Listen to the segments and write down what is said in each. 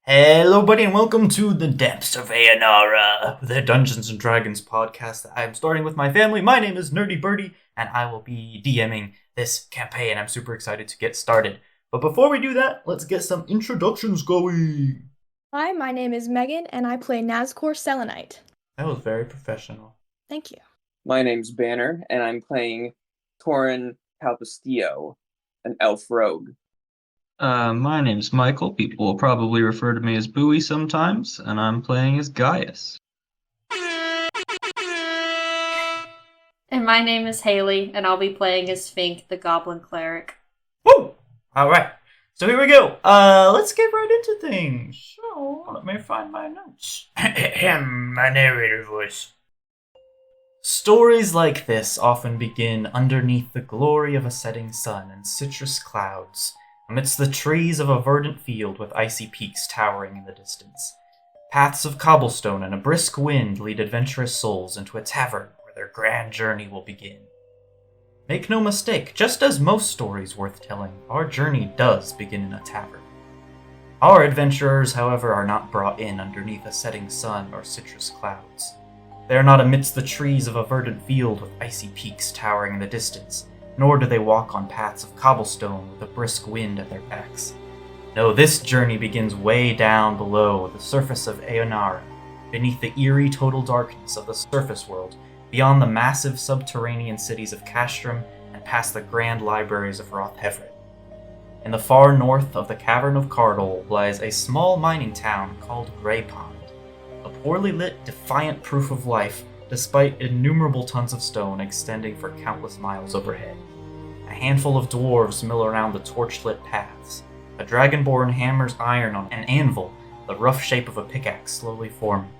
Hello, buddy, and welcome to the Depths of Ayanara, the Dungeons and Dragons podcast that I'm starting with my family. My name is Nerdy Birdie, and I will be DMing this campaign. I'm super excited to get started. But before we do that, let's get some introductions going. Hi, my name is Megan, and I play Nazcor Selenite. That was very professional. Thank you. My name's Banner, and I'm playing Torin Palpastillo, an elf rogue. My name's Michael. People will probably refer to me as Bowie sometimes, and I'm playing as Gaius. And my name is Haley, and I'll be playing as Fink, the Goblin Cleric. Woo! Alright, so here we go. Let's get right into things. So, let me find my notes. My narrator voice. Stories like this often begin underneath the glory of a setting sun and citrus clouds, amidst the trees of a verdant field with icy peaks towering in the distance. Paths of cobblestone and a brisk wind lead adventurous souls into a tavern where their grand journey will begin. Make no mistake, just as most stories worth telling, our journey does begin in a tavern. Our adventurers, however, are not brought in underneath a setting sun or citrus clouds. They are not amidst the trees of a verdant field with icy peaks towering in the distance, nor do they walk on paths of cobblestone with a brisk wind at their backs. No, this journey begins way down below the surface of Aonara, beneath the eerie total darkness of the surface world, beyond the massive subterranean cities of Castrum and past the grand libraries of Rothhevrid. In the far north of the Cavern of Cardol lies a small mining town called Graypond, a poorly lit, defiant proof of life despite innumerable tons of stone extending for countless miles overhead. A handful of dwarves mill around the torch-lit paths. A dragonborn hammers iron on an anvil, the rough shape of a pickaxe slowly forming.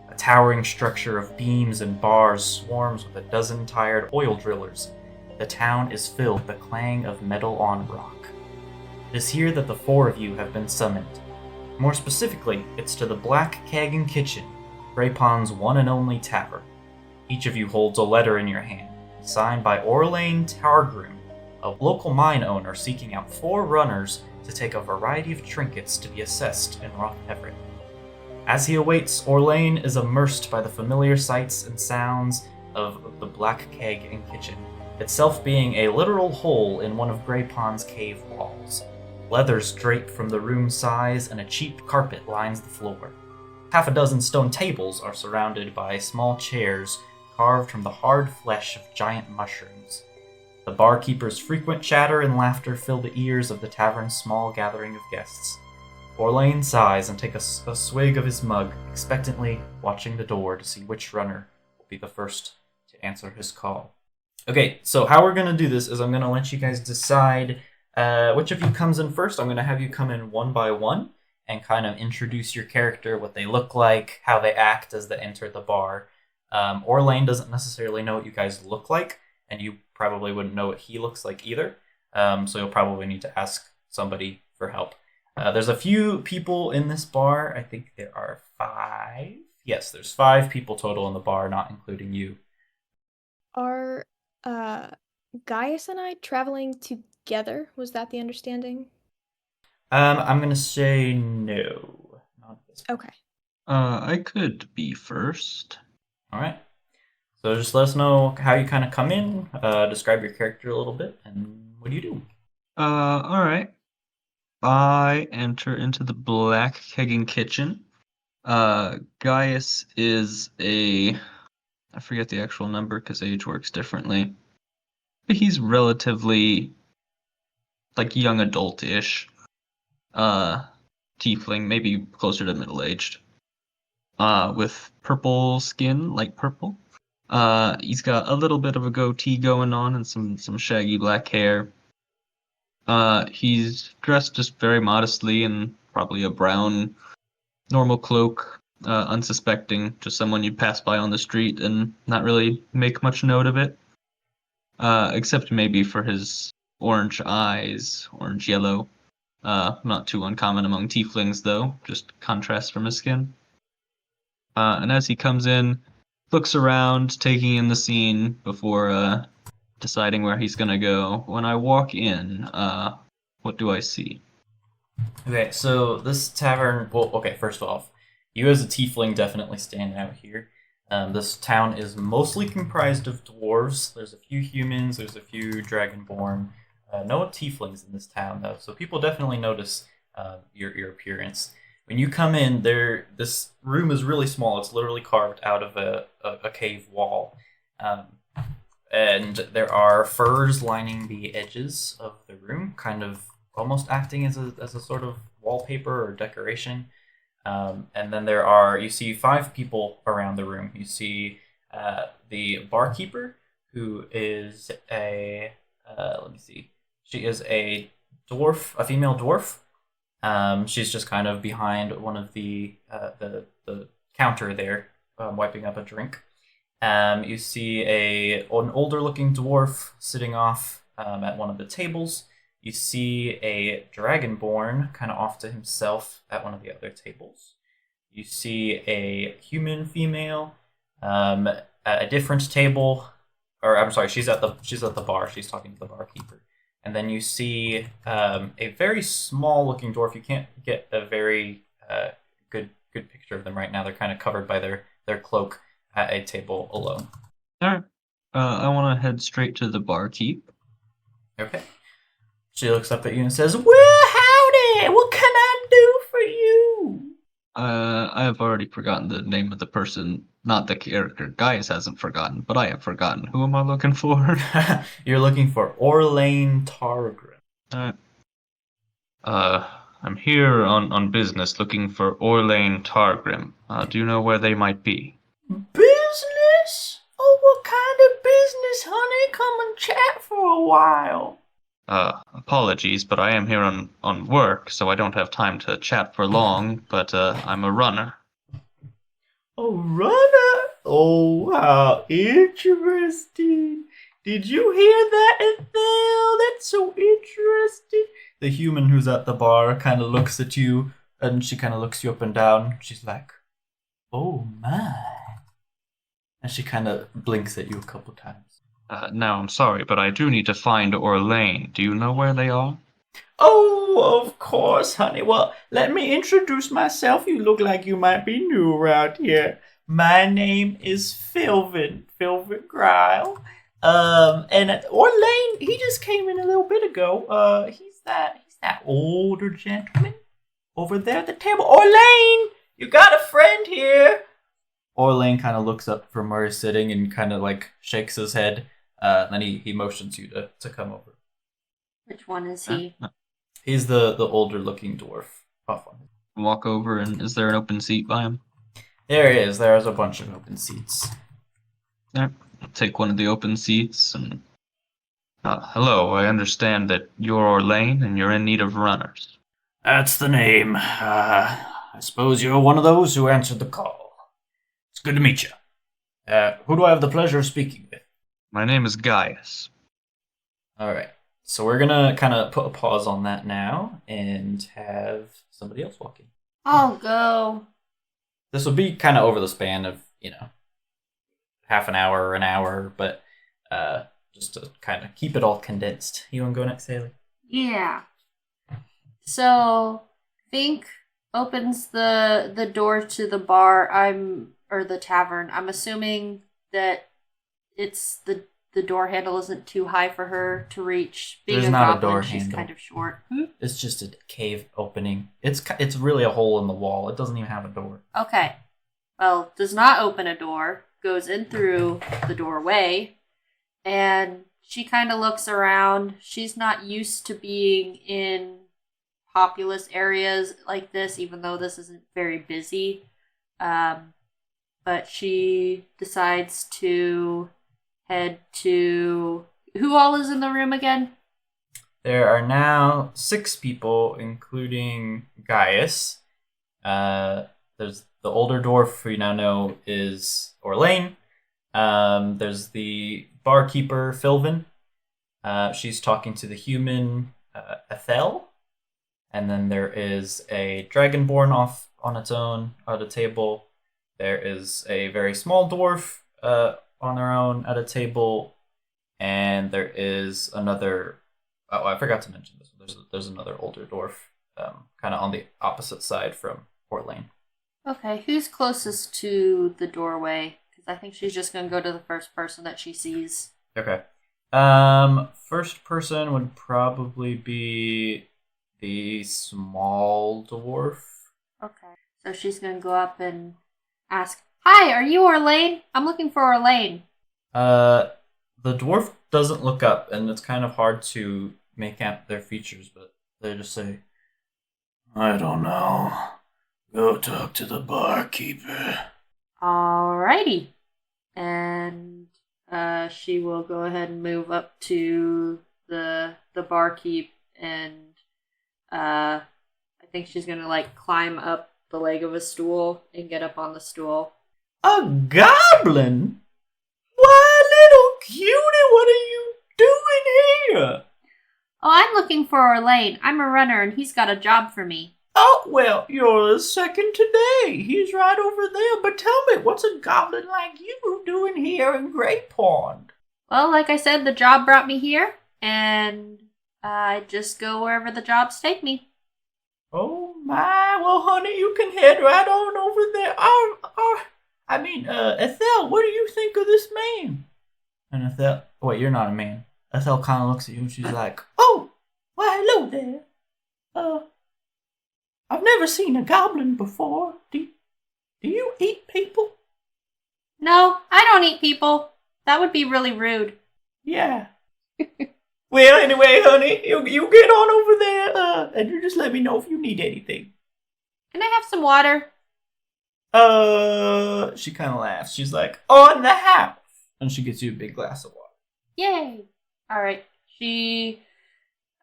A towering structure of beams and bars swarms with a dozen tired oil drillers. The town is filled with the clang of metal on rock. It is here that the four of you have been summoned. More specifically, it's to the Black Keg Kitchen, Graypond's one and only tavern. Each of you holds a letter in your hand, signed by Orlane Targrim, a local mine owner seeking out 4 runners to take a variety of trinkets to be assessed in Rothhevrid. As he awaits, Orlane is immersed by the familiar sights and sounds of the Black Keg and Kitchen, itself being a literal hole in one of Graypond's cave walls. Leathers drape from the room size, and a cheap carpet lines the floor. Half a dozen stone tables are surrounded by small chairs carved from the hard flesh of giant mushrooms. The barkeeper's frequent chatter and laughter fill the ears of the tavern's small gathering of guests. Orlane sighs and takes a swig of his mug, expectantly watching the door to see which runner will be the first to answer his call. Okay, so how we're going to do this is I'm going to let you guys decide which of you comes in first. I'm going to have you come in one by one and kind of introduce your character, what they look like, how they act as they enter the bar. Orlane doesn't necessarily know what you guys look like, and you probably wouldn't know what he looks like either. So you'll probably need to ask somebody for help. There's a few people in this bar. I think there are 5. Yes, there's 5 people total in the bar, not including you. Are Gaius and I traveling together? Was that the understanding? I'm going to say no. Not this one. Okay. I could be first. All right. So just let us know how you kind of come in, describe your character a little bit, and what do you do? All right. I enter into the Black Kegging Kitchen. Gaius is I forget the actual number because age works differently. But he's relatively, young adult-ish. Tiefling, maybe closer to middle-aged. With purple skin, light purple. He's got a little bit of a goatee going on and some shaggy black hair. He's dressed just very modestly in probably a brown normal cloak, unsuspecting, just someone you'd pass by on the street and not really make much note of it. Except maybe for his orange eyes, orange yellow. Not too uncommon among tieflings though, just contrast from his skin. And as he comes in, looks around, taking in the scene before deciding where he's gonna go. When I walk in, what do I see? Okay, so this tavern. Well, okay. First off, you as a tiefling definitely stand out here. This town is mostly comprised of dwarves. There's a few humans. There's a few dragonborn. No tieflings in this town though, so people definitely notice your appearance. When you come in, this room is really small. It's literally carved out of a cave wall, um, and there are furs lining the edges of the room, kind of almost acting as a sort of wallpaper or decoration. And then you see five people around the room. You see the barkeeper, who is let me see, she is a dwarf, a female dwarf. She's just kind of behind one of the counter there, wiping up a drink. You see an older looking dwarf sitting off at one of the tables. You see a dragonborn kind of off to himself at one of the other tables. You see a human female at a different table, or I'm sorry, she's at the bar. She's talking to the barkeeper. And then you see a very small looking dwarf. You can't get a very good picture of them right now. They're kind of covered by their cloak at a table alone. Alright. I want to head straight to the barkeep. Okay. She looks up at you and says, "Well, howdy! What can I do for you?" I have already forgotten the name of the person, not the character. Gaius hasn't forgotten, but I have forgotten. Who am I looking for? You're looking for Orlane Targrim. Alright. I'm here on business looking for Orlane Targrim. Do you know where they might be? Business? Oh, what kind of business, honey? Come and chat for a while. Apologies, but I am here on work, so I don't have time to chat for long, but I'm a runner. A runner? Oh, how interesting. Did you hear that, Ethel? That's so interesting. The human who's at the bar kind of looks at you, and she kind of looks you up and down. She's like, "Oh, my." And she kind of blinks at you a couple times. Now, I'm sorry, but I do need to find Orlane. Do you know where they are? Oh, of course, honey. Well, let me introduce myself. You look like you might be new around here. My name is Philvin Gryle. And Orlane, he just came in a little bit ago. He's that older gentleman over there at the table. Orlane, you got a friend here. Orlane kind of looks up from where he's sitting and kind of like shakes his head. Then he motions you to come over. Which one is he? He's the older looking dwarf. Off on him. Walk over, and is there an open seat by him? There is. There's a bunch of open seats. Alright, I'll take one of the open seats and... hello, I understand that you're Orlane and you're in need of runners. That's the name. I suppose you're one of those who answered the call. It's good to meet you. Who do I have the pleasure of speaking with? My name is Gaius. Alright. So we're gonna kind of put a pause on that now and have somebody else walk in. I'll go. This will be kind of over the span of, half an hour or an hour, but just to kind of keep it all condensed. You want to go next, Haley? Yeah. So, Fink opens the door to the bar. Or the tavern. I'm assuming that it's the door handle isn't too high for her to reach. Being There's a not a goblin, door she's handle. kind of short. It's just a cave opening. It's really a hole in the wall. It doesn't even have a door. Okay. Well, does not open a door, goes in through the doorway, and she kind of looks around. She's not used to being in populous areas like this, even though this isn't very busy. But she decides to head to... Who all is in the room again? There are now 6 people, including Gaius. There's the older dwarf who you now know is Orlane. There's the barkeeper, Philvin. She's talking to the human, Ethel. And then there is a dragonborn off on its own at a table. There is a very small dwarf on their own at a table. And there is another... Oh, I forgot to mention this. There's another older dwarf kind of on the opposite side from Orlane. Okay, who's closest to the doorway? Because I think she's just gonna go to the first person that she sees. Okay. First person would probably be the small dwarf. Okay. So she's gonna go up and ask, "Hi, are you Orlane? I'm looking for Orlane." The dwarf doesn't look up, and it's kind of hard to make out their features, but they just say, "I don't know. Go talk to the barkeeper." Alrighty. And she will go ahead and move up to the barkeep, and I think she's gonna like climb up the leg of a stool and get up on the stool. A goblin? Why, little cutie, what are you doing here? Oh, I'm looking for Orlane. I'm a runner, and he's got a job for me. Oh, well, you're the second today. He's right over there. But tell me, what's a goblin like you doing here in Graypond? Well, like I said, the job brought me here, and I just go wherever the jobs take me. Oh, my. Well, honey, you can head right on over there. Ethel, what do you think of this man? And Ethel, wait, you're not a man. Ethel kind of looks at you and she's like, oh, why, hello there. I've never seen a goblin before. Do you eat people? No, I don't eat people. That would be really rude. Yeah. Well, anyway, honey, you get on over there, and you just let me know if you need anything. Can I have some water? She kind of laughs. She's like, on the house. And she gets you a big glass of water. Yay! Alright. She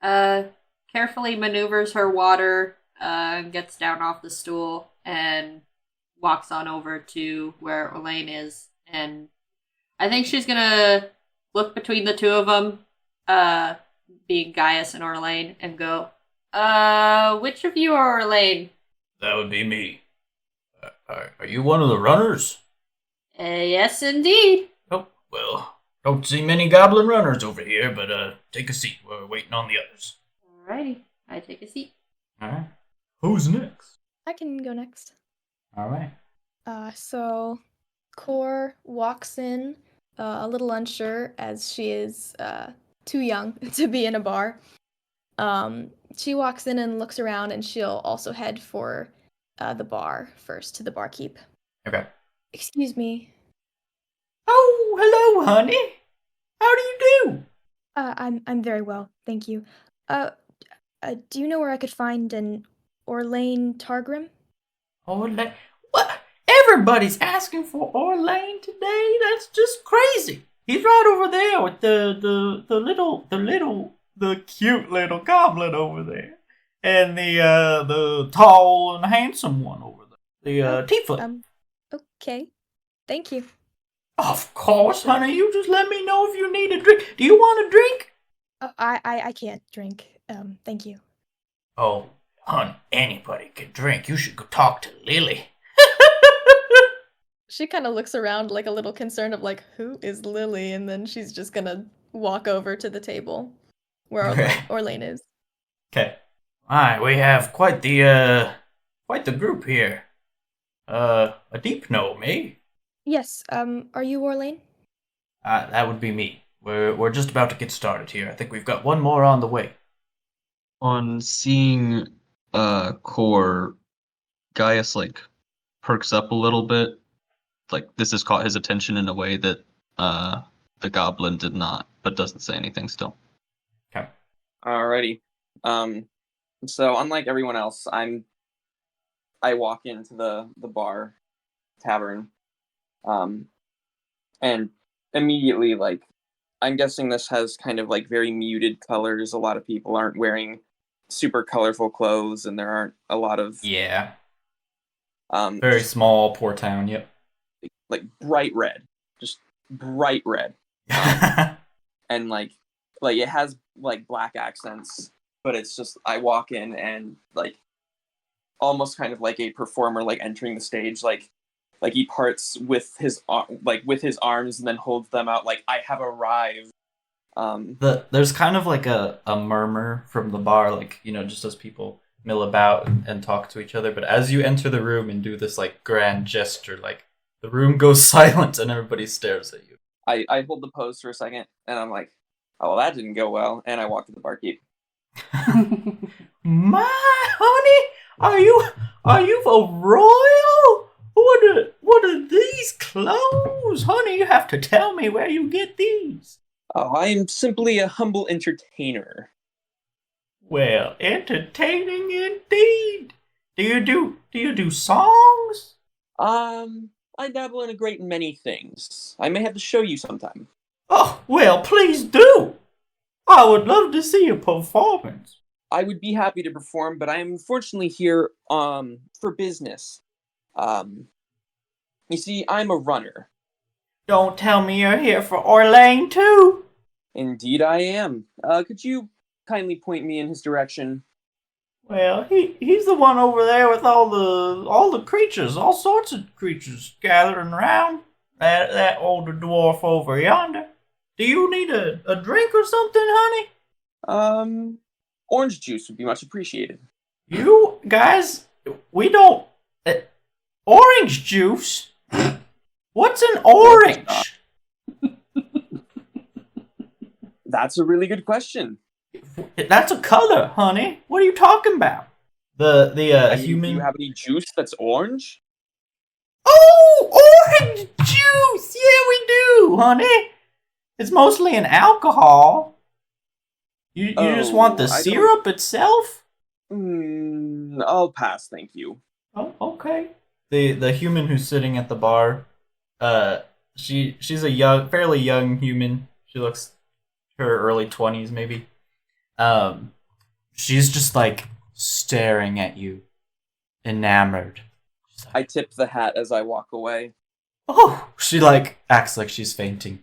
carefully maneuvers her water, gets down off the stool, and walks on over to where Orlane is. And I think she's gonna look between the two of them, being Gaius and Orlane, and go, which of you are Orlane? That would be me. Are you one of the runners? Yes, indeed. Oh, well, don't see many goblin runners over here, but take a seat. We're waiting on the others. Alrighty, I take a seat. Alright. Who's next? I can go next. Alright. So Core walks in, a little unsure as she is too young to be in a bar. She walks in and looks around, and she'll also head for the bar first, to the barkeep. Okay. Excuse me. Oh, hello, honey. How do you do? I'm very well, thank you. Do you know where I could find an Orlane Targrim? Orlane? What? Everybody's asking for Orlane today? That's just crazy. He's right over there with the cute little goblin over there. And the tall and handsome one over there. The Tiefling. Okay. Thank you. Of course, honey. You just let me know if you need a drink. Do you want a drink? I can't drink. Thank you. Oh, hon, anybody can drink. You should go talk to Lily. She kind of looks around like a little concerned of like, who is Lily? And then she's just gonna walk over to the table where Orlane is. Okay. Alright, we have quite the group here. A deep gnome, eh? Yes, are you Orlane? That would be me. We're just about to get started here. I think we've got one more on the way. On seeing Core, Gaius like perks up a little bit. Like this has caught his attention in a way that the goblin did not, but doesn't say anything still. Okay. Alrighty. So unlike everyone else, I walk into the bar tavern, and immediately, like, I'm guessing this has kind of like very muted colors. A lot of people aren't wearing super colorful clothes, and there aren't a lot of Yeah. Very small, poor town, yep. like bright red, just bright red, and like it has like black accents, but it's just I walk in and like almost kind of like a performer like entering the stage, like he parts with his arms and then holds them out like I have arrived. There's kind of like a murmur from the bar, like, just as people mill about and talk to each other. But as you enter the room and do this like grand gesture, like the room goes silent and everybody stares at you. I hold the pose for a second, and I'm like, oh, well, that didn't go well. And I walk to the barkeep. My honey, are you a royal? What are these clothes, honey? You have to tell me where you get these. Oh, I am simply a humble entertainer. Well, entertaining indeed. Do you do songs? I dabble in a great many things. I may have to show you sometime. Oh, well, please do. I would love to see a performance. I would be happy to perform, but I am unfortunately here for business. You see, I'm a runner. Don't tell me you're here for Orlane too. Indeed I am. Could you kindly point me in his direction? Well, he's the one over there with all the creatures, all sorts of creatures gathering around. That older dwarf over yonder. Do you need a drink or something, honey? Orange juice would be much appreciated. You guys, we don't. Orange juice? What's an orange? That's a really good question. That's a color, honey. What are you talking about? The human. Do you have any juice that's orange? Oh, orange juice! Yeah, we do, honey. It's mostly an alcohol. You just want the syrup itself? I'll pass, thank you. Oh, okay. The human who's sitting at the bar, she's a fairly young human. She looks her early 20s maybe. She's just like staring at you, enamored. Like, I tip the hat as I walk away. Oh, she like acts like she's fainting.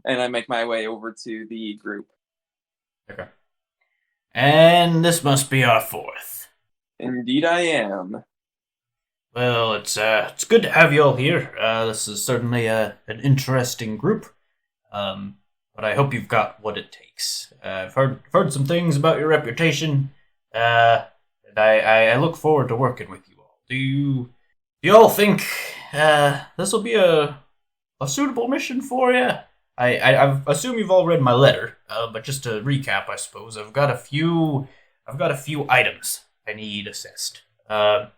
And I make my way over to the group. Okay. And this must be our fourth. Indeed I am. Well, it's good to have you all here. This is certainly an interesting group. But I hope you've got what it takes. I've heard some things about your reputation, and I look forward to working with you all. Do you all think this will be a suitable mission for you? I assume you've all read my letter, but just to recap, I suppose I've got a few items I need assessed. I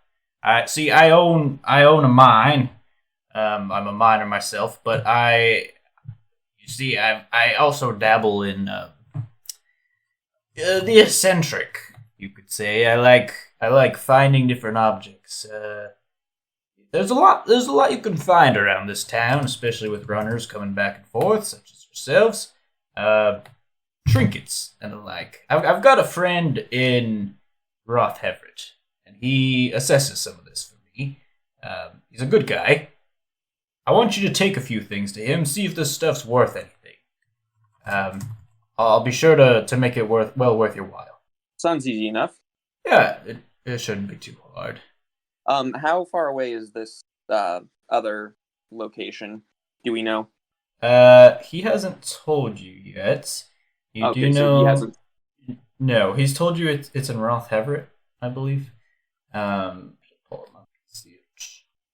own a mine. I'm a miner myself, but I also dabble in the eccentric, you could say. I like finding different objects. There's a lot you can find around this town, especially with runners coming back and forth, such as yourselves. Trinkets and the like. I've got a friend in Roth Everett, and he assesses some of this for me. He's a good guy. I want you to take a few things to him, see if this stuff's worth anything. I'll be sure to make it worth your while. Sounds easy enough. Yeah, it shouldn't be too hard. How far away is this other location? Do we know? He hasn't told you yet. You Okay, do know. so he hasn't. No, he's told you it's in Roth Everett, I believe. Pull him up. See it.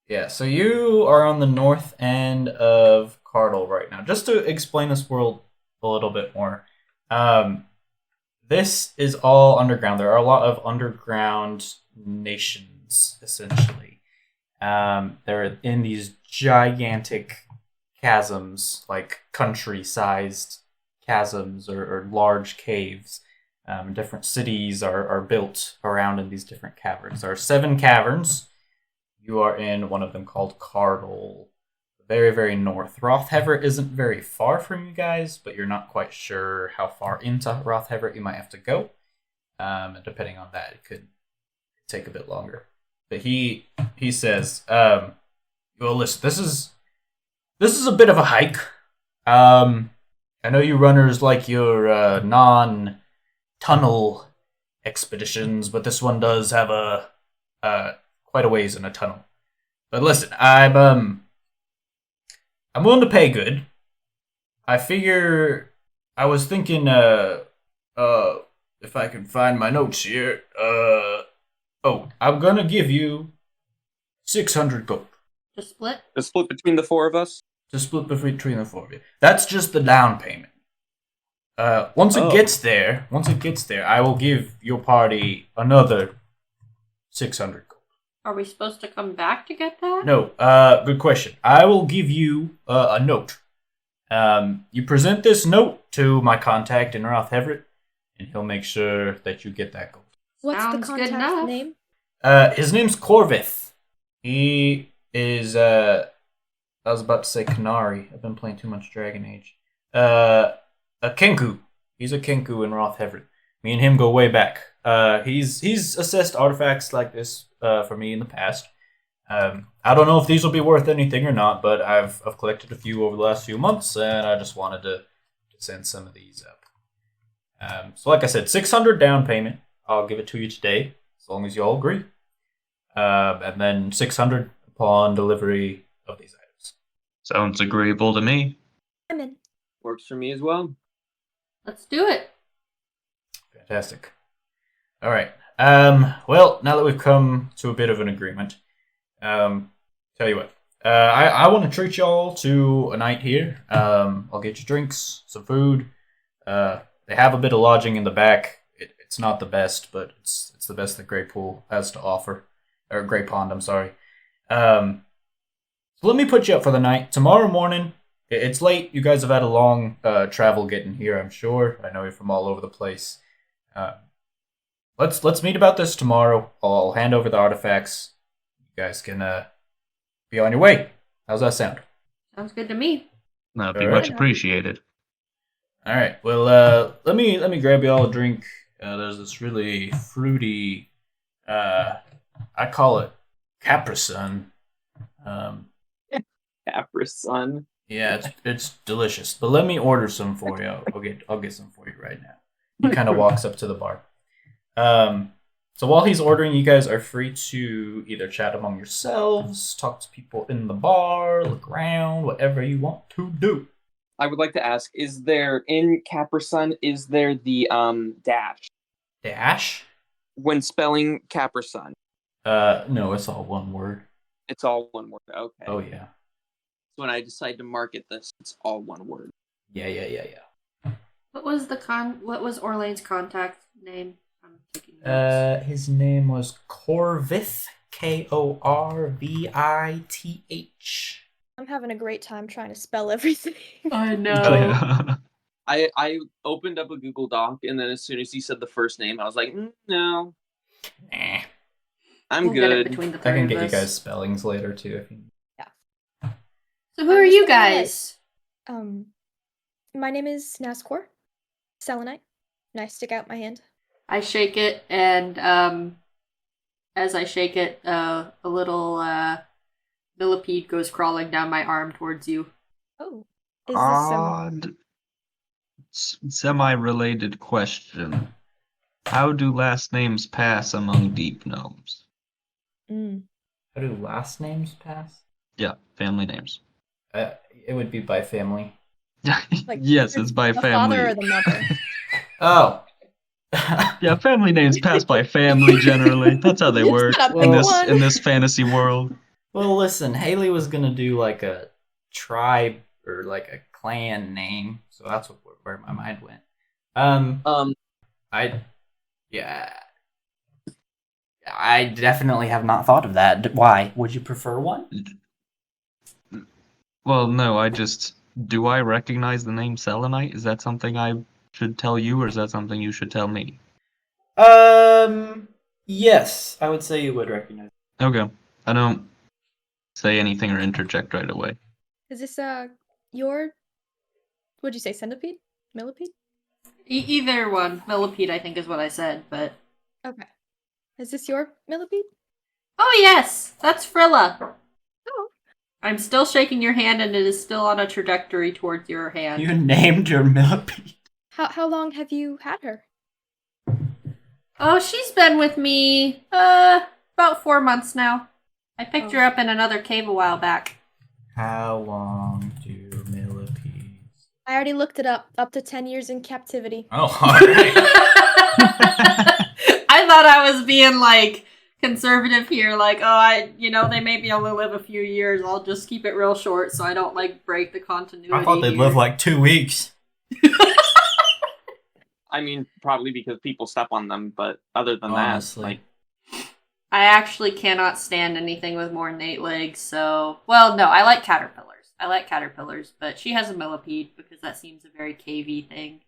Yeah, so you are on the north end of Cardle right now. Just to explain this world a little bit more, this is all underground. There are a lot of underground nations, essentially. They're in these gigantic chasms, like country-sized chasms or large caves. Different cities are built around in these different caverns. There are 7 caverns. You are in one of them called Cardle, very, very north. Roth Everett isn't very far from you guys, but you're not quite sure how far into Roth Everett you might have to go. And depending on that, it could take a bit longer. But he says, well, listen, this is a bit of a hike. I know you runners like your non-tunnel expeditions, but this one does have quite a ways in a tunnel. But listen, I'm willing to pay good. I figure I was thinking if I can find my notes here, Oh, I'm gonna give you 600 gold To split? The split between the four of us. to split between the four of you. That's just the down payment. Once it Oh. gets there, I will give your party another 600 gold. Are we supposed to come back to get that? No, good question. I will give you a note. You present this note to my contact in Roth Everett, and he'll make sure that you get that gold. What's Sounds the good contact's enough. name? His name's Corvith. He is, I was about to say Canary. I've been playing too much Dragon Age. A Kenku. He's a Kenku in Roth Everett. Me and him go way back. He's assessed artifacts like this for me in the past. I don't know if these will be worth anything or not, but I've collected a few over the last few months, and I just wanted to send some of these up. So like I said, 600 down payment. I'll give it to you today, as long as you all agree. And then 600 upon delivery of these items. Sounds agreeable to me. I'm in. Works for me as well. Let's do it. Fantastic. All right. Well, now that we've come to a bit of an agreement, tell you what. I want to treat y'all to a night here. I'll get you drinks, some food. They have a bit of lodging in the back. It's not the best, but it's the best that Graypool has to offer. Or Graypond, I'm sorry. So let me put you up for the night. Tomorrow morning, it's late. You guys have had a long travel getting here, I'm sure. I know you're from all over the place. Let's meet about this tomorrow. I'll hand over the artifacts. You guys can be on your way. How's that sound? Sounds good to me. That'd be All much right. appreciated. All right. Well, let me grab you all a drink. There's this really fruity. I call it Capri Sun. Capri Sun. Yeah, it's delicious. But let me order some for you. I'll get some for you right now. He kind of walks up to the bar. So while he's ordering, you guys are free to either chat among yourselves, talk to people in the bar, look around, whatever you want to do. I would like to ask: is there in Capri Sun? Is there the dash Dash? when spelling Capri Sun? No, it's all one word. It's all one word. Okay. Oh yeah. So when I decide to market this, it's all one word. Yeah. What was Orlane's contact name? I'm taking notes. His name was Corvith, Korvith. I'm having a great time trying to spell everything. I know. Oh, yeah. I opened up a Google Doc, and then as soon as he said the first name, I was like, no, Nah. I'm We'll get it good. between the I three can of get you us. guys spellings later too. If you... So who are you guys? My name is Nazcor. Selenite. And I stick out my hand. I shake it, and as I shake it, a little millipede goes crawling down my arm towards you. Oh. Is this Odd, semi-related question. How do last names pass among deep gnomes? How do last names pass? Yeah, family names. It would be by family. Like, Yes, it's by the family. father or the mother? Oh. Yeah, family names pass by family generally. That's how they You just work gotta pick in this one. in this fantasy world. Well, listen, Haley was gonna do like a tribe or like a clan name, so that's where my mind went. I definitely have not thought of that. Why? Would you prefer one? Well, no, do I recognize the name Selenite? Is that something I should tell you, or is that something you should tell me? Yes, I would say you would recognize. Okay. I don't say anything or interject right away. Is this your what'd you say, centipede? Millipede? Either one. Millipede, I think, is what I said, but... Okay. Is this your millipede? Oh, yes! That's Frilla! Oh. I'm still shaking your hand, and it is still on a trajectory towards your hand. You named your millipede. How long have you had her? Oh, she's been with me, about 4 months now. I picked her up in another cave a while back. How long do millipedes? I already looked it up. Up to 10 years in captivity. Oh, alright. I thought I was being, like, conservative here. Like, oh, they may be able to live a few years. I'll just keep it real short so I don't like break the continuity. I thought they'd here. live like 2 weeks. I mean, probably because people step on them, but other than Honestly. that, like, I actually cannot stand anything with more than 8 legs, so... Well, no, I like caterpillars. But she has a millipede, because that seems a very cavey thing.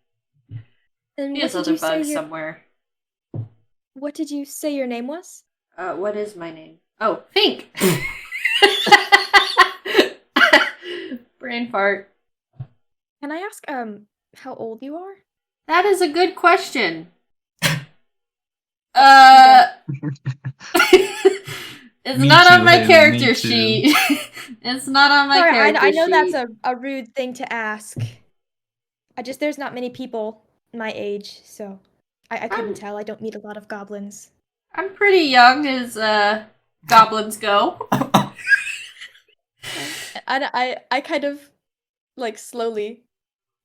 And She what has did other you say bugs your somewhere. What did you say your name was? What is my name? Oh, Fink! Brain fart. Can I ask how old you are? That is a good question. It's Me not too, on my Haley, character me too. sheet. It's not on my Sorry, character I know sheet. that's a rude thing to ask. There's not many people my age, so I couldn't tell. I don't meet a lot of goblins. I'm pretty young as goblins go. I kind of like slowly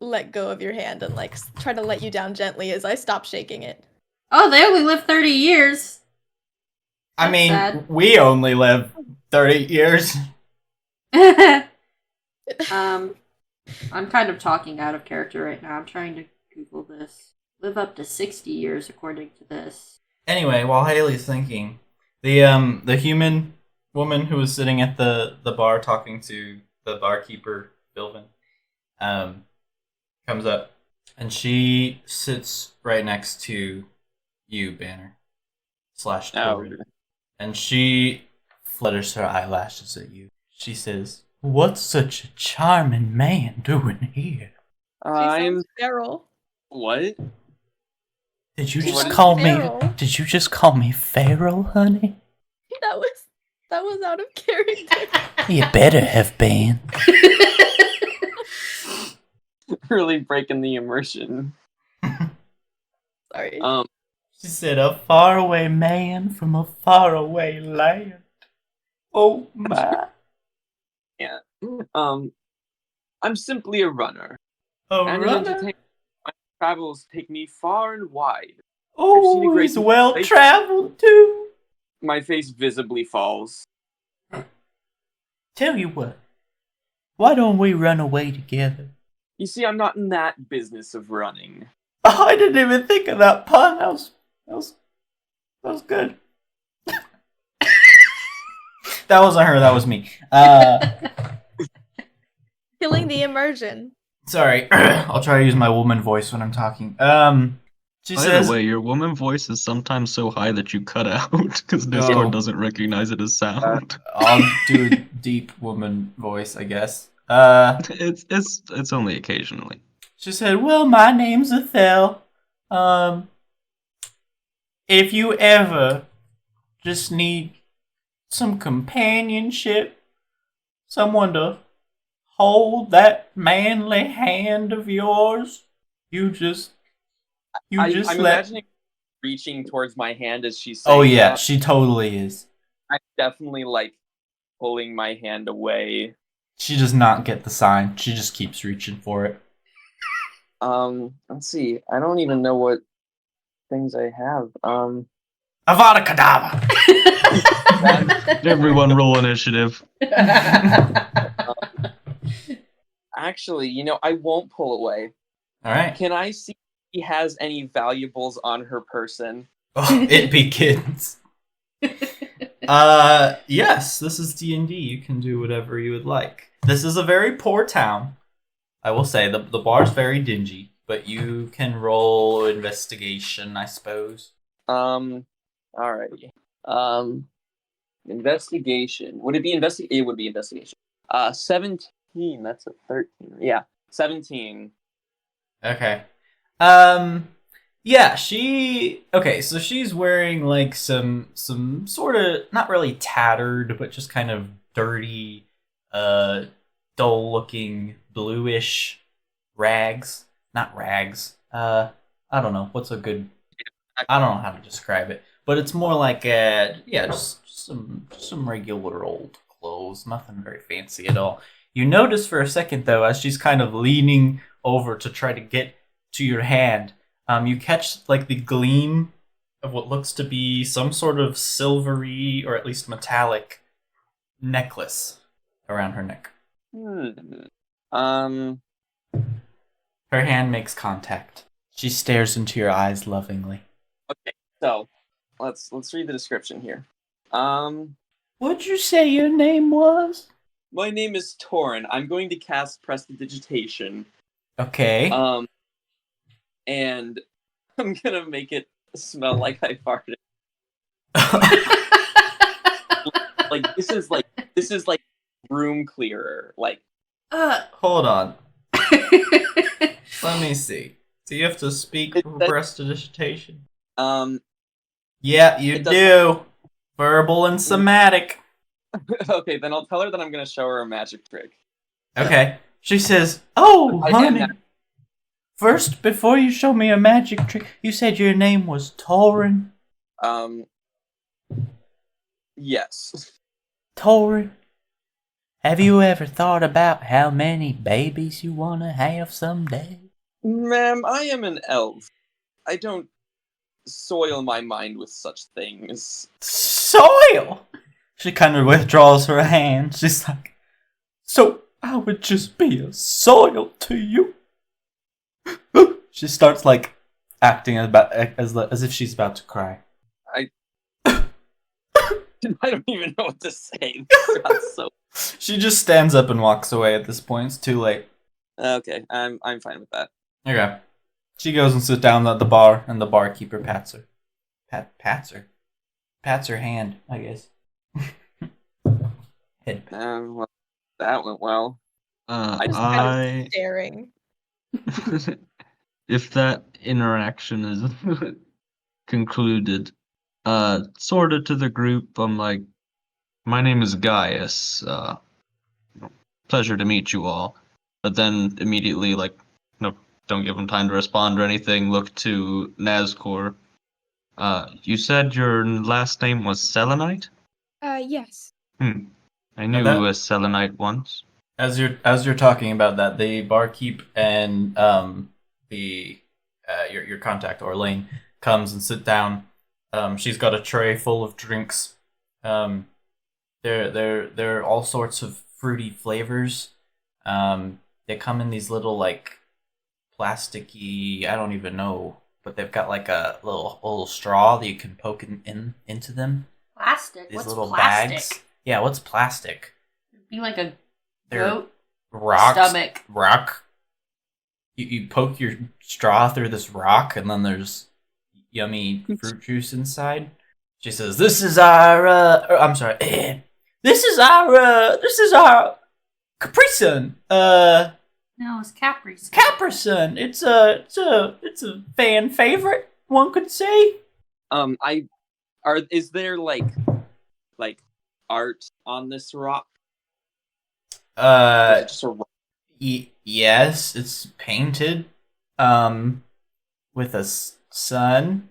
let go of your hand and like try to let you down gently as I stop shaking it. Oh, they only live 30 years. I That's mean, sad. we only live 30 years. I'm kind of talking out of character right now. I'm trying to Google this. Live up to 60 years according to this. Anyway, while Haley's thinking, the human woman who was sitting at the bar talking to the barkeeper, Bilvin, comes up, and she sits right next to you, Banner / Torin. And she flutters her eyelashes at you. She says, "What's such a charming man doing here?" I'm feral. what? Did you just What? call me? Feral. Did you just call me feral, honey? That was out of character. You better have been. Really breaking the immersion. Sorry. She said, "A faraway man from a faraway land." Oh my! Yeah. I'm simply a runner. A And an runner? entertainer. My travels take me far and wide. Oh, seen a great he's deal of well places. traveled too. My face visibly falls. Tell you what, why don't we run away together? You see, I'm not in that business of running. Oh, I didn't even think of that pun. That was good. That wasn't her. That was me. Killing the immersion. Sorry. I'll try to use my woman voice when I'm talking. She By says, the way, your woman voice is sometimes so high that you cut out because Discord Oh. doesn't recognize it as sound. I'll do a deep woman voice, I guess. It's only occasionally. She said, "Well, my name's Ethel. If you ever just need some companionship, someone to hold that manly hand of yours, I'm I'm imagining reaching towards my hand as she's saying Oh yeah, that. she totally is. I'm definitely like pulling my hand away. She does not get the sign. She just keeps reaching for it. Let's see. I don't even know what things I have. Avada Kedavra! Everyone roll initiative. Actually, I won't pull away. Alright. Can I see if he has any valuables on her person? Oh, it begins. Yes, this is D&D. You can do whatever you would like. This is a very poor town. I will say, the bar's very dingy, but you can roll investigation, I suppose. Alrighty. Investigation. Would it be investigation? It would be investigation. 17. That's a 13. Yeah, 17. Okay. Yeah, so she's wearing like some sort of not really tattered, but just kind of dirty, dull looking bluish rags. Not rags. I don't know. What's a good I don't know how to describe it. But it's more like just some regular old clothes. Nothing very fancy at all. You notice for a second though, as she's kind of leaning over to try to get to your hand, you catch like the gleam of what looks to be some sort of silvery or at least metallic necklace around her neck. Um. Her hand makes contact. She stares into your eyes lovingly. Okay, so let's read the description here. What'd you say your name was? My name is Torin. I'm going to cast Prestidigitation. Okay. And I'm gonna make it smell like I farted. This is like room clearer. Like, Hold on. Let me see. Do you have to speak for prestidigitation? Yeah, you do. Verbal and somatic. Okay, then I'll tell her that I'm gonna show her a magic trick. Okay. She says, "Oh, honey. Again, First, before you show me a magic trick, you said your name was Torin. Yes. Torin, have you ever thought about how many babies you want to have someday? Ma'am, I am an elf. I don't soil my mind with such things. Soil! She kind of withdraws her hand. She's like, so I would just be a soil to you? She starts like acting as if she's about to cry. I don't even know what to say. She just stands up and walks away at this point. It's too late. Okay, I'm fine with that. Okay. She goes and sits down at the bar, and the barkeeper pats her. Pats her hand, I guess. Head pat. Well, that went well. I staring. If that interaction is concluded, sort of to the group, I'm like, my name is Gaius. Pleasure to meet you all. But then immediately, like, no, don't give him time to respond or anything. Look to Nazgul. You said your last name was Selenite? Yes. I knew a Selenite once. As you're talking about that, the barkeep and your contact Orlane comes and sit down. She's got a tray full of drinks. They're all sorts of fruity flavors. They come in these little like plasticky, I don't even know, but they've got like a little straw that you can poke into them. Plastic? These What's little plastic? bags. Yeah, what's plastic? It'd be like a They're goat stomach. stomach. Rock. You poke your straw through this rock, and then there's yummy fruit juice inside. She says, "This is our. I'm sorry. This is our Capri Sun. No, it's Capri Sun. Capri Sun. It's a fan favorite. One could say. Is there like art on this rock? Or is it just a rock? Yes, it's painted. With a sun.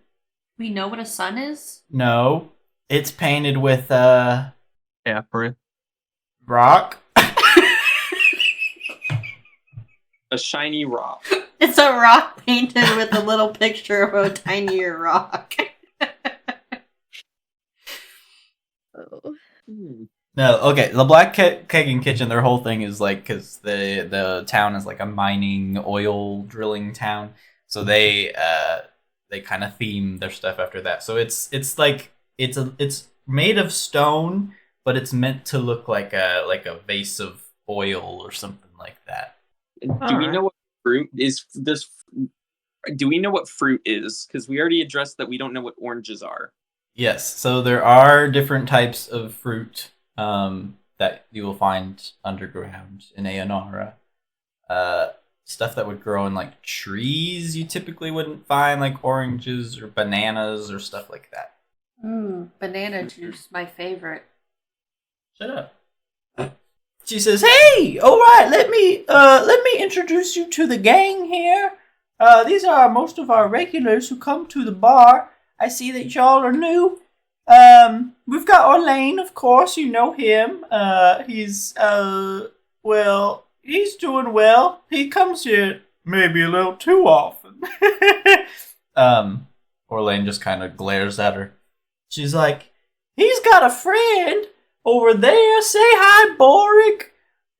We know what a sun is? No, it's painted with Capri. rock. A shiny rock. It's a rock painted with a little picture of a tinier rock. Oh. No, okay. The Black Kegging Kitchen, their whole thing is like because the town is like a mining, oil drilling town, so they kind of theme their stuff after that. So it's like it's made of stone, but it's meant to look like a vase of oil or something like that. Do we know what fruit is? Do we know what fruit is? Because we already addressed that we don't know what oranges are. Yes, so there are different types of fruit that you will find underground in Aonara. Stuff that would grow in like trees you typically wouldn't find, like oranges or bananas or stuff like that. Banana juice, my favorite. Shut up. She says, "Hey, all right, let me introduce you to the gang here. These are most of our regulars who come to the bar. I see that y'all are new. We've got Orlane, of course, you know him. He's doing well. He comes here maybe a little too often." Orlane just kind of glares at her. She's like, he's got a friend over there. Say hi, Boric.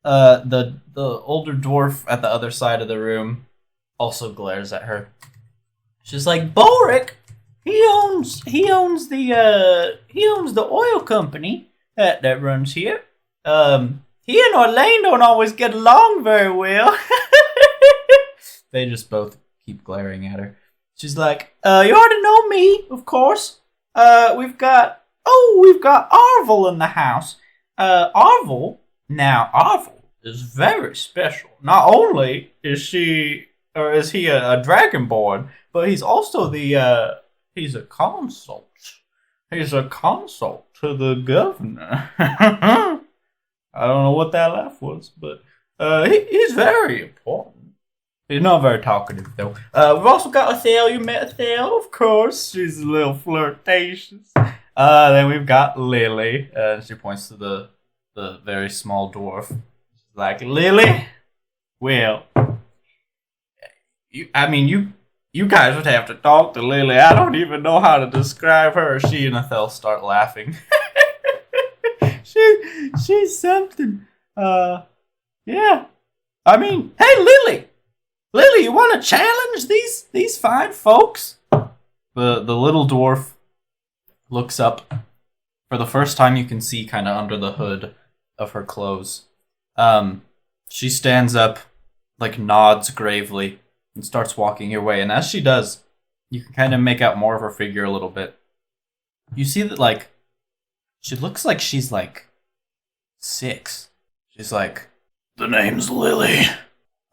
The older dwarf at the other side of the room also glares at her. She's like, Boric, he owns the oil company that runs here. He and Orlane don't always get along very well. They just both keep glaring at her. She's like, you already know me, of course. We've got Arvel in the house. Arvel is very special. Not only is he a dragonborn, but he's also he's a consult. He's a consult to the governor. I don't know what that laugh was, but he's very important. He's not very talkative, though. We've also got Athel. You met Athel, of course. She's a little flirtatious. Then we've got Lily. And she points to the very small dwarf. She's like, Lily? Well, you guys would have to talk to Lily. I don't even know how to describe her. She and Athel start laughing. She's something. Yeah. I mean, hey, Lily! Lily, you want to challenge these fine folks? The little dwarf looks up. For the first time, you can see kind of under the hood of her clothes. She stands up, like nods gravely, and starts walking your way. And as she does, you can kind of make out more of her figure a little bit. You see that, like, she looks like she's, like, 6. She's like, the name's Lily.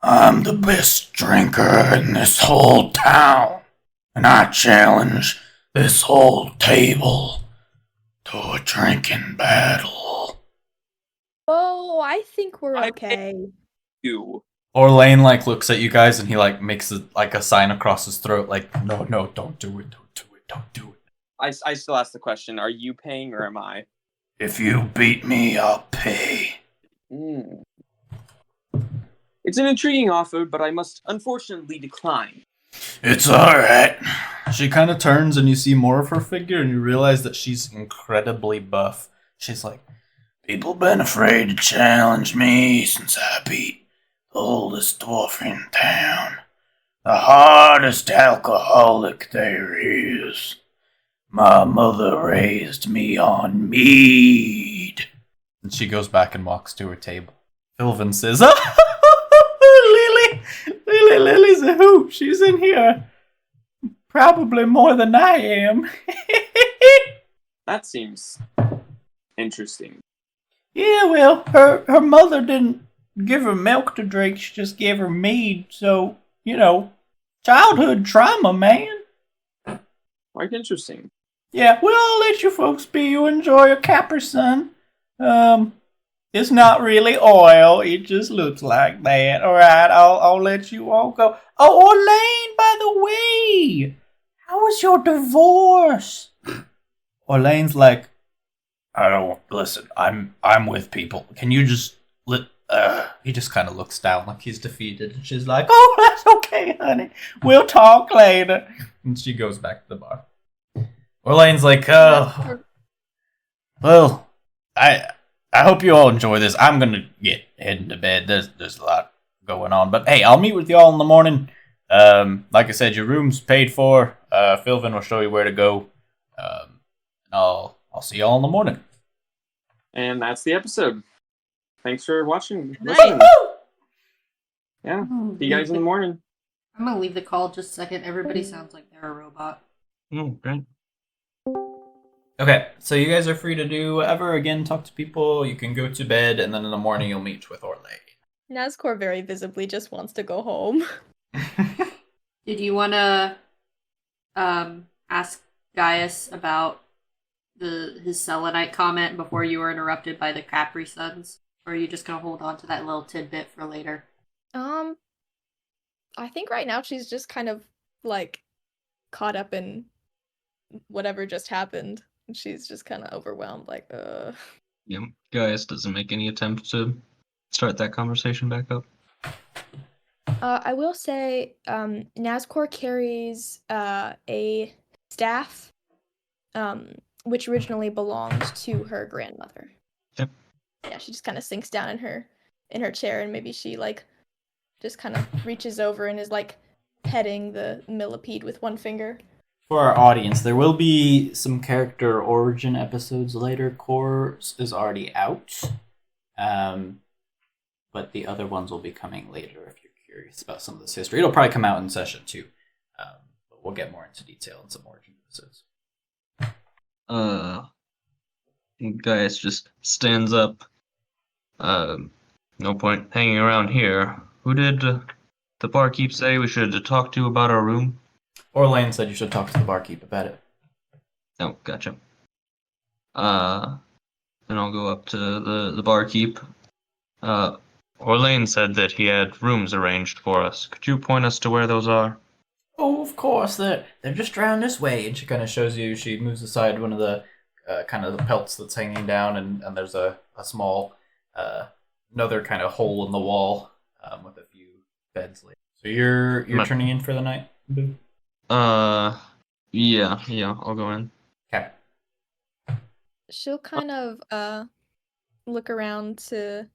I'm the best drinker in this whole town, and I challenge this whole table to a drinking battle. Oh, I think we're okay. You. Orlane, like, looks at you guys, and he, like, makes a sign across his throat, like, no, don't do it, don't do it. I still ask the question, are you paying or am I? If you beat me, I'll pay. It's an intriguing offer, but I must unfortunately decline. It's alright. She kind of turns and you see more of her figure and you realize that she's incredibly buff. She's like, people been afraid to challenge me since I beat the oldest dwarf in town. The hardest alcoholic there is. My mother raised me on mead. And she goes back and walks to her table. Sylvan says, Lily's a hoot. She's in here probably more than I am. That seems interesting. Yeah, well, her mother didn't give her milk to drink. She just gave her mead. So, childhood trauma, man. Quite interesting. Yeah, well, I'll let you folks be. You enjoy your Capri Sun. It's not really oil. It just looks like that. All right, I'll let you all go. Oh, Orlane, by the way, how was your divorce? Orlane's like, I don't listen. I'm with people. Can you just he just kind of looks down like he's defeated, and she's like, oh, that's okay, honey. We'll talk later. And she goes back to the bar. Orlane's like, well, I hope you all enjoy this. I'm gonna get heading to bed. There's a lot going on, but hey, I'll meet with y'all in the morning. Like I said, your room's paid for. Philvin will show you where to go. And I'll see y'all in the morning. And that's the episode. Thanks for watching. Listening. Yeah. See you guys in the morning. I'm gonna leave the call just a second. Everybody sounds like they're a robot. Oh, great. Okay, so you guys are free to do whatever. Again, talk to people. You can go to bed, and then in the morning you'll meet with Orlane. Nazcor very visibly just wants to go home. Did you want to ask Gaius about his selenite comment before you were interrupted by the Capri Suns? Or are you just going to hold on to that little tidbit for later? I think right now she's just kind of, like, caught up in whatever just happened. She's just kind of overwhelmed, like, Yeah, Gaius doesn't make any attempt to start that conversation back up. I will say, Nazcor carries a staff, which originally belonged to her grandmother. Yep. Yeah, she just kind of sinks down in her chair, and maybe she like just kind of reaches over and is like petting the millipede with one finger. For our audience, there will be some character origin episodes later. Core's is already out, but the other ones will be coming later if you're curious about some of this history. It'll probably come out in session 2, but we'll get more into detail in some origin episodes. Gaius just stands up. No point hanging around here. Who did the barkeep say we should talk to about our room? Orlane said you should talk to the barkeep about it. Oh, gotcha. Then I'll go up to the barkeep. Orlane said that he had rooms arranged for us. Could you point us to where those are? Oh, of course, they're just around this way. And she kind of shows you, she moves aside one of the kind of the pelts that's hanging down, and there's a small, another kind of hole in the wall with a few beds later. So you're turning in for the night, Boo? Yeah, I'll go in. Okay. She'll kind of look around to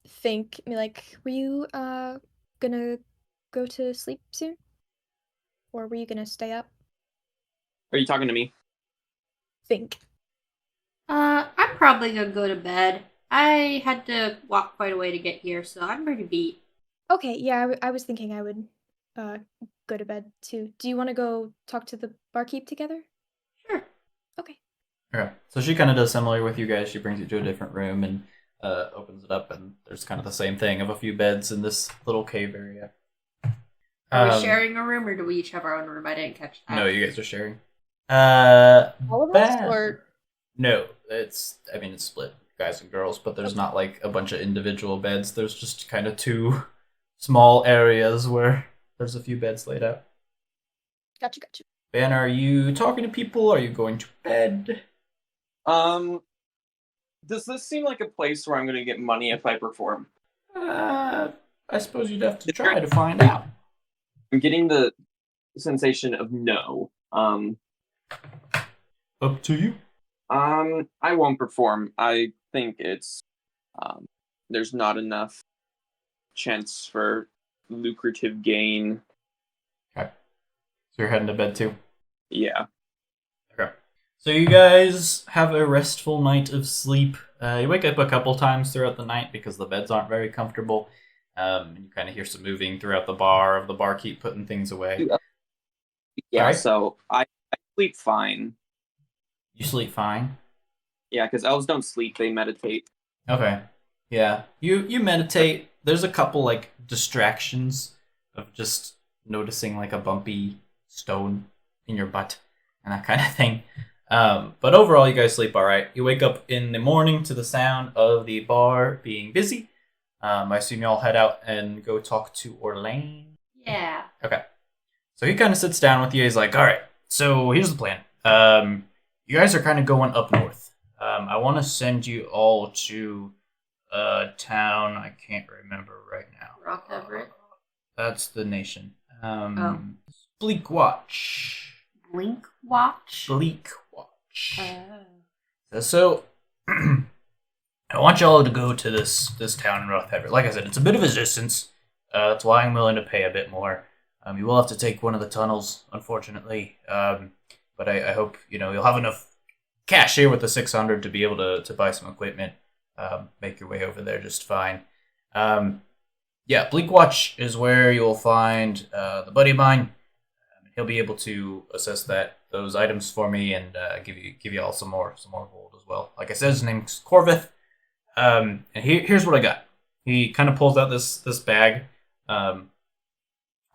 think, like, were you gonna go to sleep soon? Or were you gonna stay up? Are you talking to me? Think. I'm probably gonna go to bed. I had to walk quite a way to get here, so I'm pretty beat. Okay, yeah, I was thinking I would go to bed too. Do you want to go talk to the barkeep together? Sure. Okay. Okay. So she kind of does similar with you guys. She brings you to a different room and opens it up, and there's kind of the same thing of a few beds in this little cave area. Are we sharing a room, or do we each have our own room? I didn't catch that. No, you guys are sharing. All of us, or no? It's split, guys and girls, but there's not like a bunch of individual beds. There's just kind of 2 small areas where there's a few beds laid out. Gotcha. Ben, are you talking to people? Are you going to bed? Does this seem like a place where I'm going to get money if I perform? I suppose you'd have to try to find out. I'm getting the sensation of no. Up to you. I won't perform. I think it's there's not enough chance for lucrative gain. Okay. So you're heading to bed too? Yeah. Okay. So you guys have a restful night of sleep. You wake up a couple times throughout the night because the beds aren't very comfortable. You kind of hear some moving throughout the bar of the barkeep putting things away. Yeah, Right. so I sleep fine. You sleep fine? Yeah, because elves don't sleep, they meditate. Okay. Yeah. You meditate. There's a couple like distractions of just noticing like a bumpy stone in your butt and that kind of thing. But overall, you guys sleep all right. You wake up in the morning to the sound of the bar being busy. I assume y'all head out and go talk to Orlane. Yeah. Okay. So he kind of sits down with you. He's like, all right, so here's the plan. You guys are kind of going up north. I want to send you all to a town I can't remember right now. Rock Everett. That's the nation. Bleak Watch. Blink Watch. Bleak Watch. So I want y'all to go to this town in Rock Everett. Like I said, it's a bit of a distance. That's why I'm willing to pay a bit more. You will have to take one of the tunnels, unfortunately. But I hope you'll have enough cash here with the 600 to be able to buy some equipment. Make your way over there just fine. Yeah, Bleak Watch is where you'll find the buddy of mine. He'll be able to assess those items for me and give you all some more gold as well. Like I said, his name's Corvith. And here's what I got. He kind of pulls out this bag,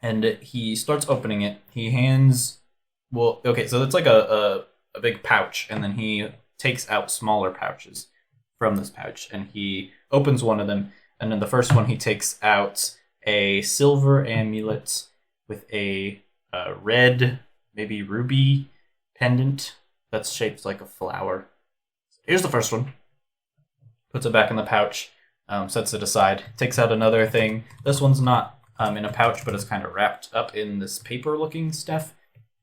and he starts opening it. He hands. Well, okay, so it's like a big pouch, and then he takes out smaller pouches from this pouch, and he opens one of them, and then the first one he takes out a silver amulet with a red, maybe ruby pendant that's shaped like a flower. Here's the first one. Puts it back in the pouch, sets it aside, takes out another thing. This one's not in a pouch, but it's kind of wrapped up in this paper-looking stuff.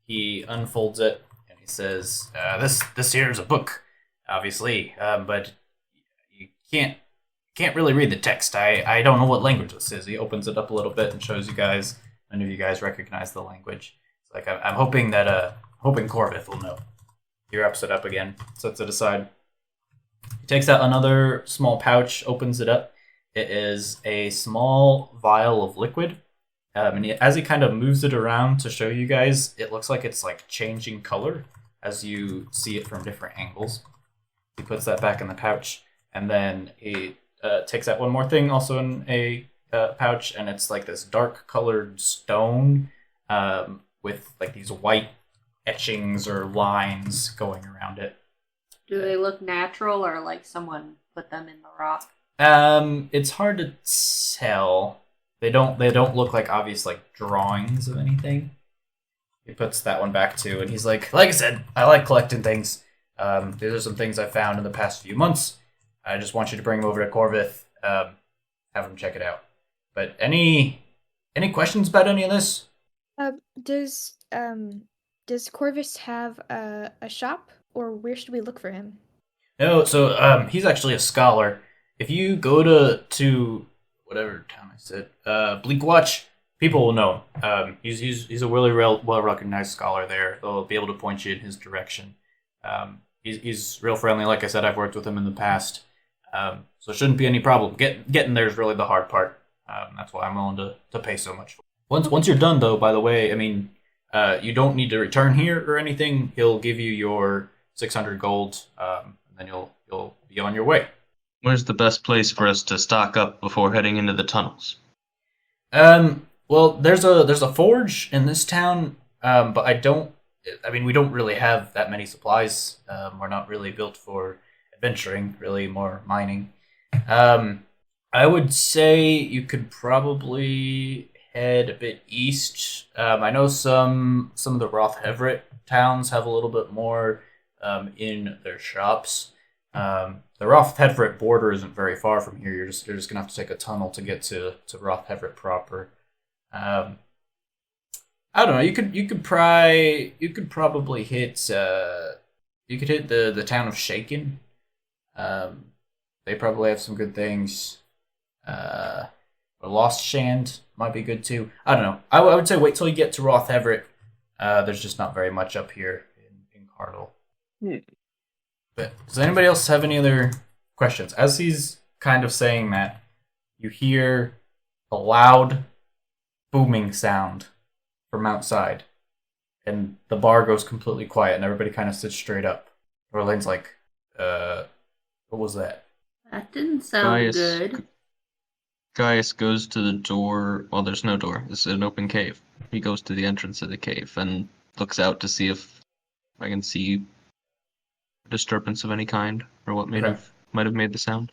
he unfolds it and he says, "This here is a book, obviously, but you can't really read the text. I don't know what language this is." He opens it up a little bit and shows you guys. None of you guys recognize the language. It's like I'm hoping that hoping Corvith will know. He wraps it up again, sets it aside. He takes out another small pouch, opens it up. It is a small vial of liquid. As he kind of moves it around to show you guys, it looks like it's like changing color as you see it from different angles. He puts that back in the pouch, and then he takes out one more thing, also in a pouch, and it's like this dark colored stone with like these white etchings or lines going around it. Do they look natural or like someone put them in the rock? It's hard to tell. They don't look like obvious like drawings of anything. He puts that one back too, and he's like I said, I like collecting things. These are some things I found in the past few months. I just want you to bring them over to Corvith. Have him check it out. But any questions about any of this? Does Corvus have a shop, or where should we look for him? No, so he's actually a scholar. If you go to whatever town I said, Bleakwatch, people will know him. He's a really well recognized scholar there. They'll be able to point you in his direction. He's real friendly. Like I said, I've worked with him in the past, so it shouldn't be any problem. Getting there is really the hard part. That's why I'm willing to pay so much. Once you're done, though, by the way, I mean, you don't need to return here or anything. He'll give you your 600 gold, and then you'll be on your way. Where's the best place for us to stock up before heading into the tunnels? Well, there's a forge in this town, but we don't really have that many supplies. We're not really built for adventuring, really more mining. I would say you could probably head a bit east. I know some of the Roth Everett towns have a little bit more in their shops. The Roth Everett border isn't very far from here. You're just gonna have to take a tunnel to get to Roth Everett proper. I don't know. You could probably hit you could hit the town of Shaken. They probably have some good things. Or Lost Shand might be good too. I don't know. I would say wait till you get to Roth Everett. There's just not very much up here in Cardle. But does anybody else have any other questions? As he's kind of saying that, you hear a loud booming sound from outside, and the bar goes completely quiet, and everybody kind of sits straight up. Orlane's like, what was that? That didn't sound good. Gaius goes to the door. Well, there's no door. It's an open cave. He goes to the entrance of the cave and looks out to see if I can see a disturbance of any kind or what might have made the sound.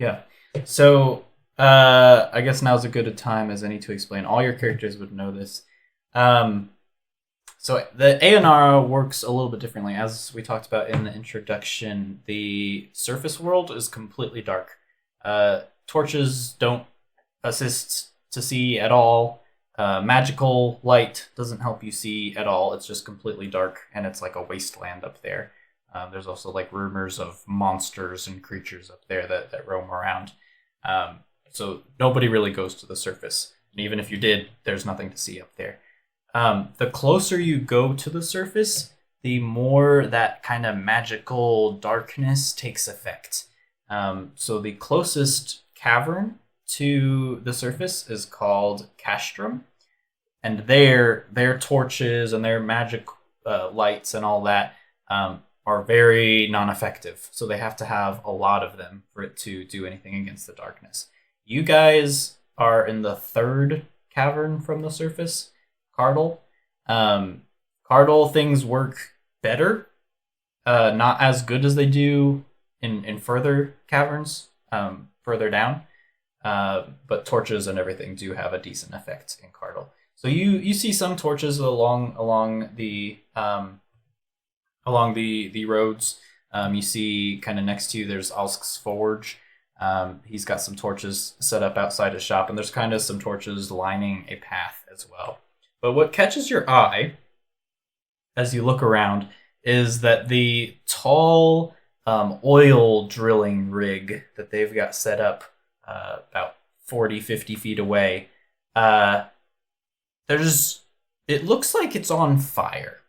Yeah. So I guess now's as good a time as any to explain. All your characters would know this. So the Aonara works a little bit differently. As we talked about in the introduction, the surface world is completely dark. Torches don't assist to see at all. Magical light doesn't help you see at all. It's just completely dark, and it's like a wasteland up there. There's also like rumors of monsters and creatures up there that roam around. So nobody really goes to the surface. And even if you did, there's nothing to see up there. The closer you go to the surface, the more that kind of magical darkness takes effect. So the closest cavern to the surface is called Castrum, and their torches and their magic lights and all that are very non-effective. So they have to have a lot of them for it to do anything against the darkness. You guys are in the third cavern from the surface, Cardle. Cardle things work better, not as good as they do in further caverns, further down. But torches and everything do have a decent effect in Cardle. So you see some torches along the roads. You see kind of next to you there's Alsk's Forge. He's got some torches set up outside his shop, and there's kind of some torches lining a path as well. But what catches your eye as you look around is that the tall oil drilling rig that they've got set up about 40, 50 feet away, uh, there's it looks like it's on fire.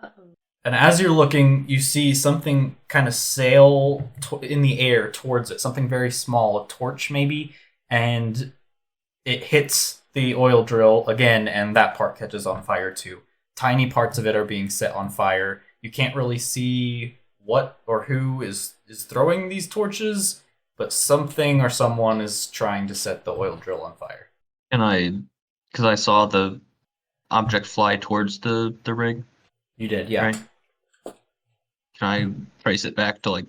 Uh-oh. And as you're looking, you see something kind of sail in the air towards it, something very small, a torch maybe, and it hits the oil drill again, and that part catches on fire too. Tiny parts of it are being set on fire. You can't really see what or who is throwing these torches, but something or someone is trying to set the oil drill on fire. Because I saw the object fly towards the rig, You did, yeah. right? Can I trace it back to like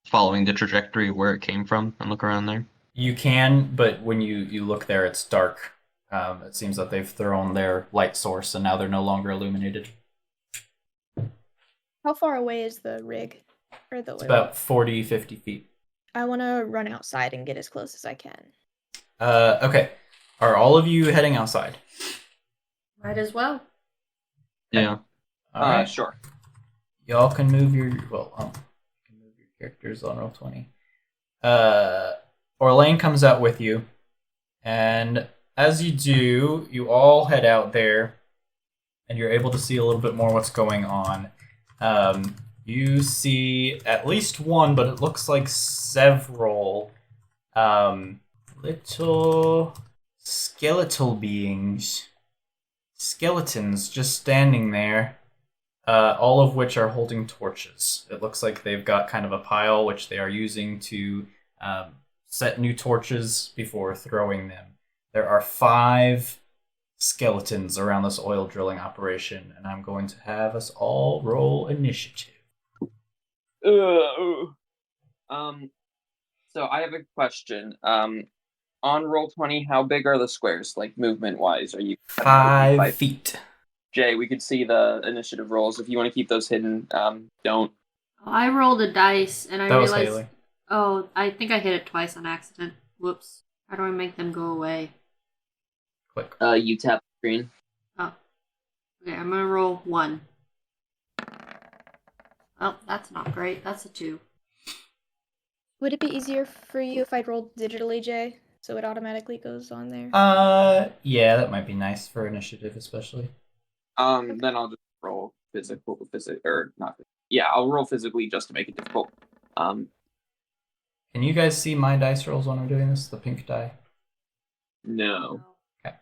following the trajectory where it came from and look around there? You can, but when you look there, it's dark. It seems that they've thrown their light source, and now they're no longer illuminated. How far away is the rig? Or the It's oil? about 40, 50 feet. I want to run outside and get as close as I can. Okay. Are all of you heading outside? Might as well. Yeah. All right. Sure. Y'all can move your you can move your characters on Roll20. Orlane comes out with you, and as you do, you all head out there, and you're able to see a little bit more what's going on. You see at least one, but it looks like several little skeletal beings, skeletons just standing there. All of which are holding torches. It looks like they've got kind of a pile which they are using to set new torches before throwing them. There are 5 skeletons around this oil drilling operation, and I'm going to have us all roll initiative. So I have a question. On Roll20, how big are the squares, like movement-wise? Are you 5 feet. Jay, we could see the initiative rolls. If you want to keep those hidden, don't. I rolled a dice and I That was realized. Haley. Oh, I think I hit it twice on accident. Whoops. How do I make them go away? Click. You tap the screen. Oh. Okay, I'm gonna roll 1. Oh, that's not great. That's a 2. Would it be easier for you if I rolled digitally, Jay? So it automatically goes on there? Yeah, that might be nice for initiative, especially. Then I'll just roll or not. Yeah, I'll roll physically just to make it difficult. Can you guys see my dice rolls when I'm doing this? The pink die. No. Okay.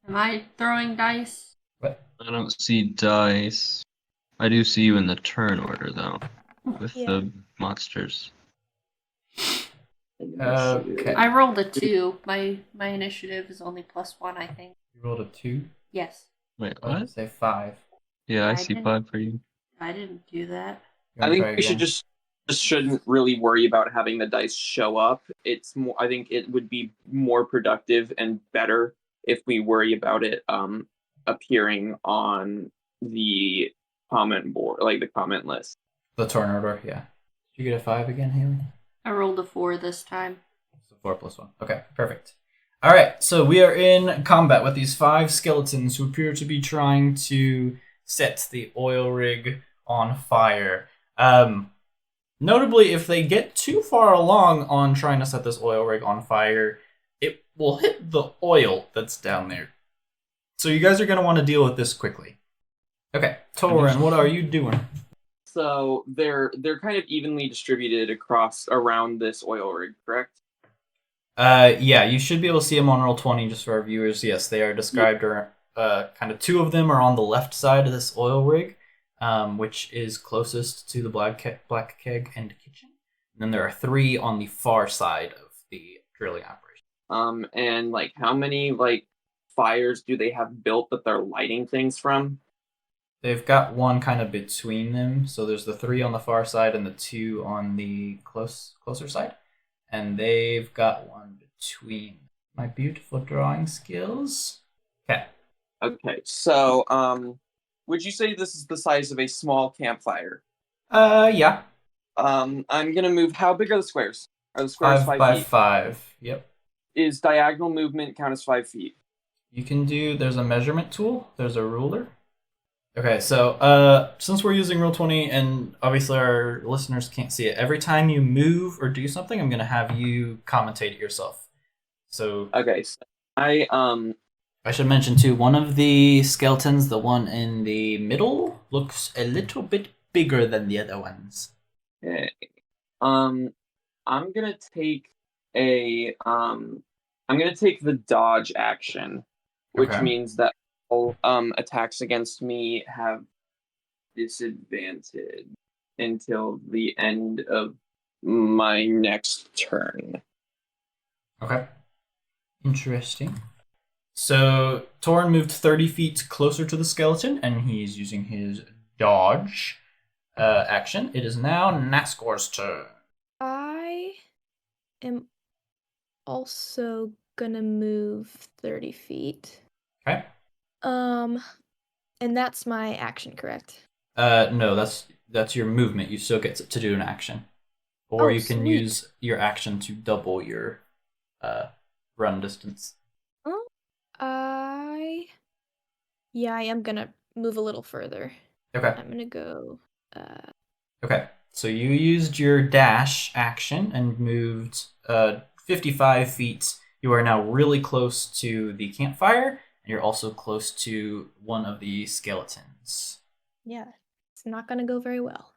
Am I throwing dice? What? I don't see dice. I do see you in the turn order though, with Yeah. the monsters. Okay. I rolled a 2. My initiative is only +1, I think. You rolled a 2. Yes. Wait, I would what? say 5. Yeah, I I see didn't- 5 for you. I didn't do that. You I wanna think try we should again? just shouldn't really worry about having the dice show up. It's more. I think it would be more productive and better if we worry about it appearing on the comment board, like the comment list. The turn order, yeah. Did you get a 5 again, Haley? I rolled a 4 this time. So 4 plus 1. Okay, perfect. All right, so we are in combat with these 5 skeletons who appear to be trying to set the oil rig on fire. Notably, if they get too far along on trying to set this oil rig on fire, it will hit the oil that's down there. So you guys are going to want to deal with this quickly. Okay, Torin, what are you doing? So they're kind of evenly distributed around this oil rig, correct? Yeah, you should be able to see them on Roll20 just for our viewers. Yes, they are described, or kind of 2 of them are on the left side of this oil rig, which is closest to the black keg and kitchen. And then there are 3 on the far side of the drilling operation. And like how many like fires do they have built that they're lighting things from? They've got one kind of between them, so there's the 3 on the far side and the 2 on the closer side. And they've got one between. My beautiful drawing skills. Okay. Okay, so would you say this is the size of a small campfire? Yeah. I'm gonna move. How big are the squares? Are the squares 5 5 by feet? 5. Yep. Is diagonal movement count as 5 feet? You can do. There's a measurement tool. There's a ruler. Okay, so since we're using Roll20 and obviously our listeners can't see it, every time you move or do something, I'm gonna have you commentate it yourself. So Okay, so I should mention too, one of the skeletons, the one in the middle, looks a little bit bigger than the other ones. okay. I'm gonna take I'm gonna take the dodge action, which Okay. means that all attacks against me have disadvantage until the end of my next turn. Okay. Interesting. So Torin moved 30 feet closer to the skeleton, and he's using his dodge action. It is now Nascor's turn. I am also gonna move 30 feet. Okay. And that's my action, correct? No, that's your movement. You still get to do an action, or Oh, you can sweet. use your action to double your run distance. Oh, yeah, I am gonna move a little further. Okay. I'm gonna go, Okay. So you used your dash action and moved 55 feet. You are now really close to the campfire, and you're also close to one of the skeletons. yeah, it's not gonna go very well.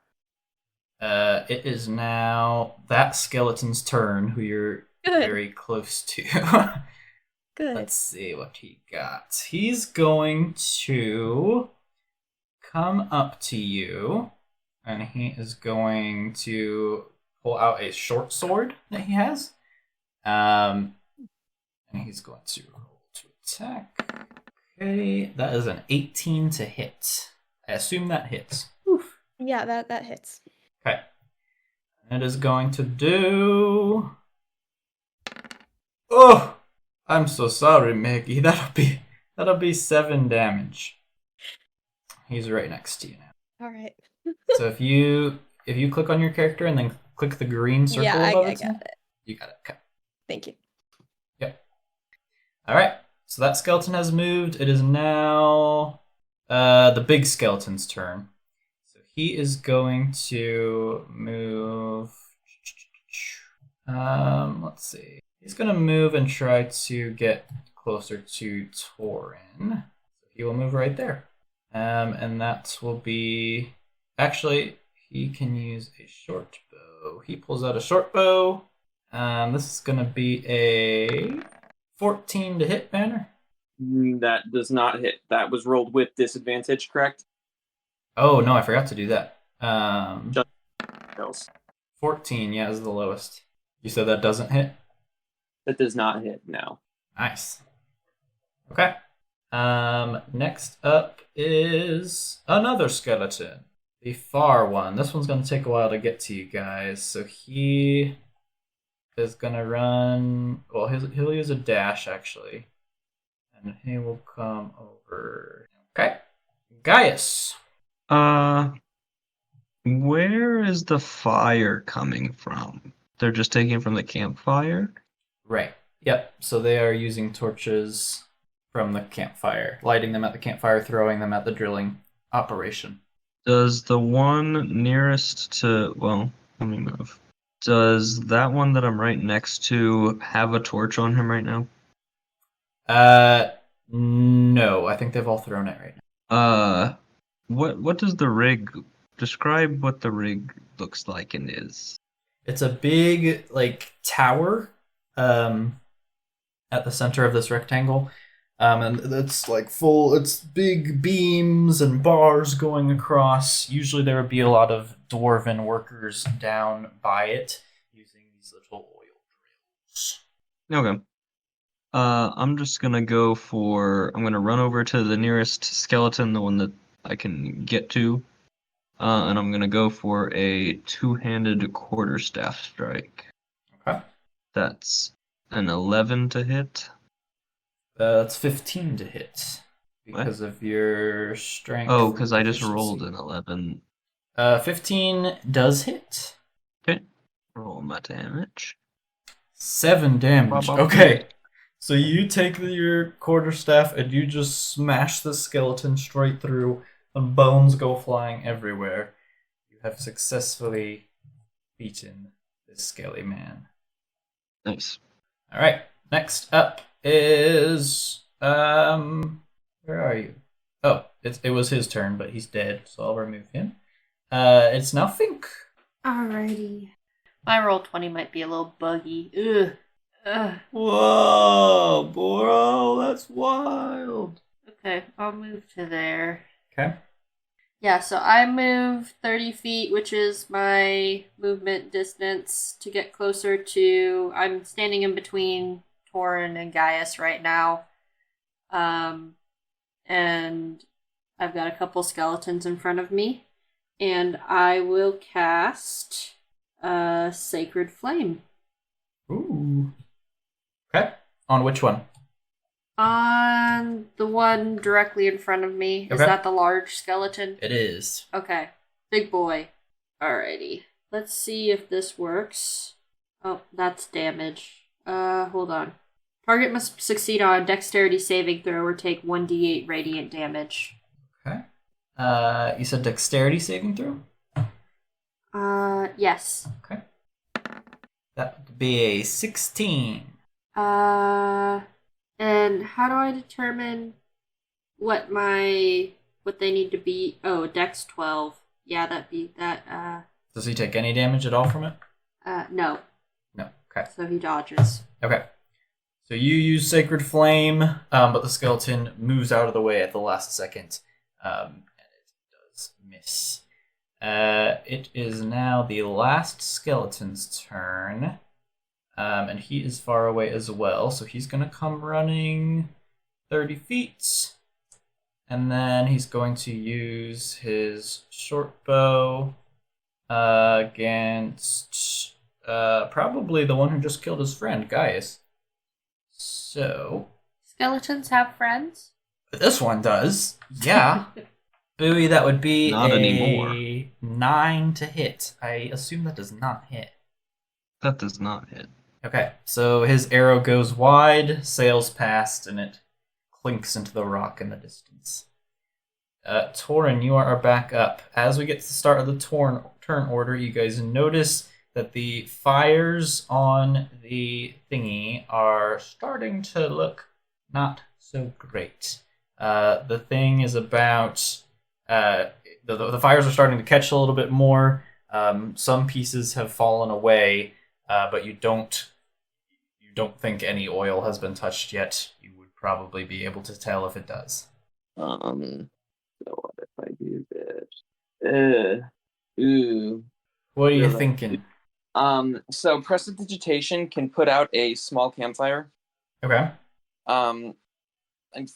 It is now that skeleton's turn, who you're Good. very close to. Good. Let's see what he got. He's going to come up to you, and he is going to pull out a short sword that he has. And he's going to roll to attack. Okay, that is an 18 to hit. I assume that hits. Oof. Yeah, that hits. Okay. It is going to do. Oh, I'm so sorry, Maggie. That'll be 7 damage. He's right next to you now. All right. So if you click on your character and then click the green circle Yeah, above I its got name, it. you got it. Okay. Thank you. Yep. All right. So that skeleton has moved. It is now the big skeleton's turn. So he is going to move. Let's see. He's going to move and try to get closer to Torin. So he will move right there. And that will be. Actually, he can use a short bow. He pulls out a short bow. This is going to be a 14 to hit, Banner. That does not hit. That was rolled with disadvantage, correct? Oh, no, I forgot to do that. Else. 14, yeah, is the lowest. You said that doesn't hit? That does not hit, no. Nice. Okay. Next up is another skeleton. The far one. This one's going to take a while to get to you guys. So he is going to run. Well, he'll use a dash, actually. And he will come over. Okay. Gaius. Where is the fire coming from? They're just taking it from the campfire? Right. Yep. So they are using torches from the campfire, lighting them at the campfire, throwing them at the drilling operation. Does the one nearest to, well, let me move. Does that one that I'm right next to have a torch on him right now? No. I think they've all thrown it right now. What does the rig describe what the rig looks like and is? It's a big, like, tower, at the center of this rectangle. And it's like it's big beams and bars going across. Usually there would be a lot of dwarven workers down by it using these little oil drills. Okay. I'm just gonna I'm gonna run over to the nearest skeleton, the one that I can get to. And I'm gonna go for a two-handed quarterstaff strike. Okay. That's an 11 to hit. That's 15 to hit because of your strength. Oh, because I just proficiency. rolled an 11. 15 does hit. Okay. Roll my damage. 7 damage. Bop, bop, Okay. So you take your quarterstaff and you just smash the skeleton straight through. and bones go flying everywhere. You have successfully beaten this scaly man. Nice. All right. Next up is where are you? Oh, it was his turn, but he's dead, so I'll remove him. It's now Fink. Alrighty. My roll 20 might be a little buggy. Ugh. Ugh. Whoa, bro, that's wild. Okay, I'll move to there. Okay. Yeah, so I move 30 feet, which is my movement distance to get closer to... I'm standing in between Torin and Gaius right now. And I've got a couple skeletons in front of me. And I will cast Sacred Flame. Ooh. Okay. On which one? On the one directly in front of me. Is Okay. that the large skeleton? It is. Okay. Big boy. Alrighty. Let's see if this works. Oh, that's damage. Hold on. Target must succeed on a dexterity saving throw or take 1d8 radiant damage. Okay. You said dexterity saving throw? Yes. Okay. That would be a 16. And how do I determine what they need to be? Oh, dex 12. Yeah, that. Does he take any damage at all from it? No. No. Okay. So he dodges. Okay. So you use Sacred Flame, but the skeleton moves out of the way at the last second, and it does miss. It is now the last skeleton's turn, and he is far away as well, so he's going to come running 30 feet, and then he's going to use his short bow against probably the one who just killed his friend, Gaius. So... Skeletons have friends? This one does. Yeah. Bowie, that would be Not a anymore. 9 to hit. I assume that does not hit. That does not hit. Okay, so his arrow goes wide, sails past, and it clinks into the rock in the distance. Torin, you are back up. As we get to the start of the turn order, you guys notice that the fires on the thingy are starting to look not so great. The thing is about... the fires are starting to catch a little bit more. Some pieces have fallen away, but you don't think any oil has been touched yet. You would probably be able to tell if it does. So what if I do this? Ooh. What are you Really? thinking? So prestidigitation can put out a small campfire. Okay. I'm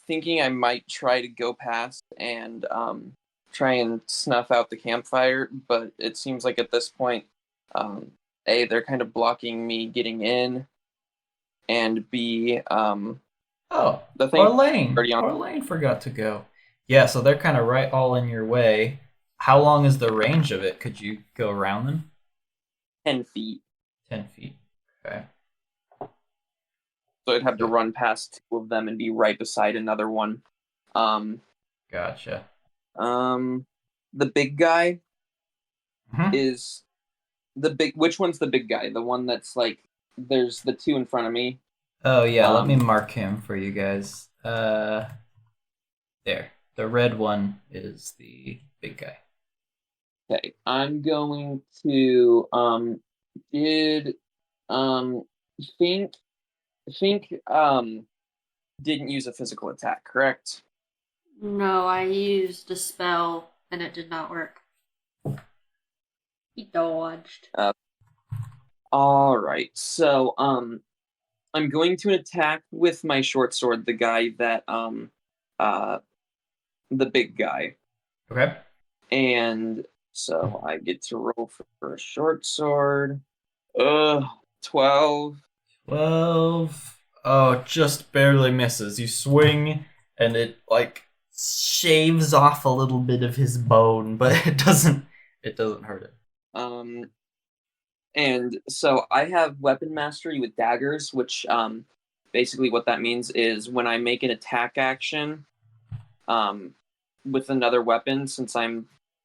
thinking I might try to go past and try and snuff out the campfire, but it seems like at this point, A, they're kind of blocking me getting in, and B, Oh, the thing already on. Orlane forgot to go. Yeah, so they're kind of right all in your way. How long is the range of it? Could you go around them? 10 feet. 10 feet. Okay. So I'd have to run past two of them and be right beside another one. Gotcha. The big guy is which one's the big guy? The one that's like, there's the two in front of me. Oh, yeah, let me mark him for you guys. There. The red one is the big guy. Okay, I'm going to, Fink, didn't use a physical attack, correct? No, I used a spell and it did not work. He dodged. Alright, so, I'm going to attack with my short sword the guy that, the big guy. Okay. And so I get to roll for a short sword. 12. 12. Oh, just barely misses. You swing, and it, like, shaves off a little bit of his bone, but it doesn't hurt it. And so I have weapon mastery with daggers, which basically what that means is when I make an attack action, with another weapon, since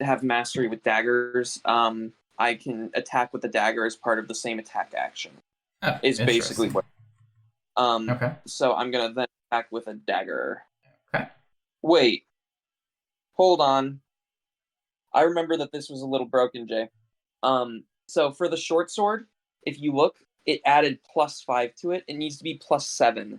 have mastery with daggers, I can attack with the dagger as part of the same attack action. Oh, Is basically interesting. what. Okay. So I'm gonna then attack with a dagger. Okay. Wait. Hold on. I remember that this was a little broken, Jay. So for the short sword, if you look, it added +5 to it. It needs to be +7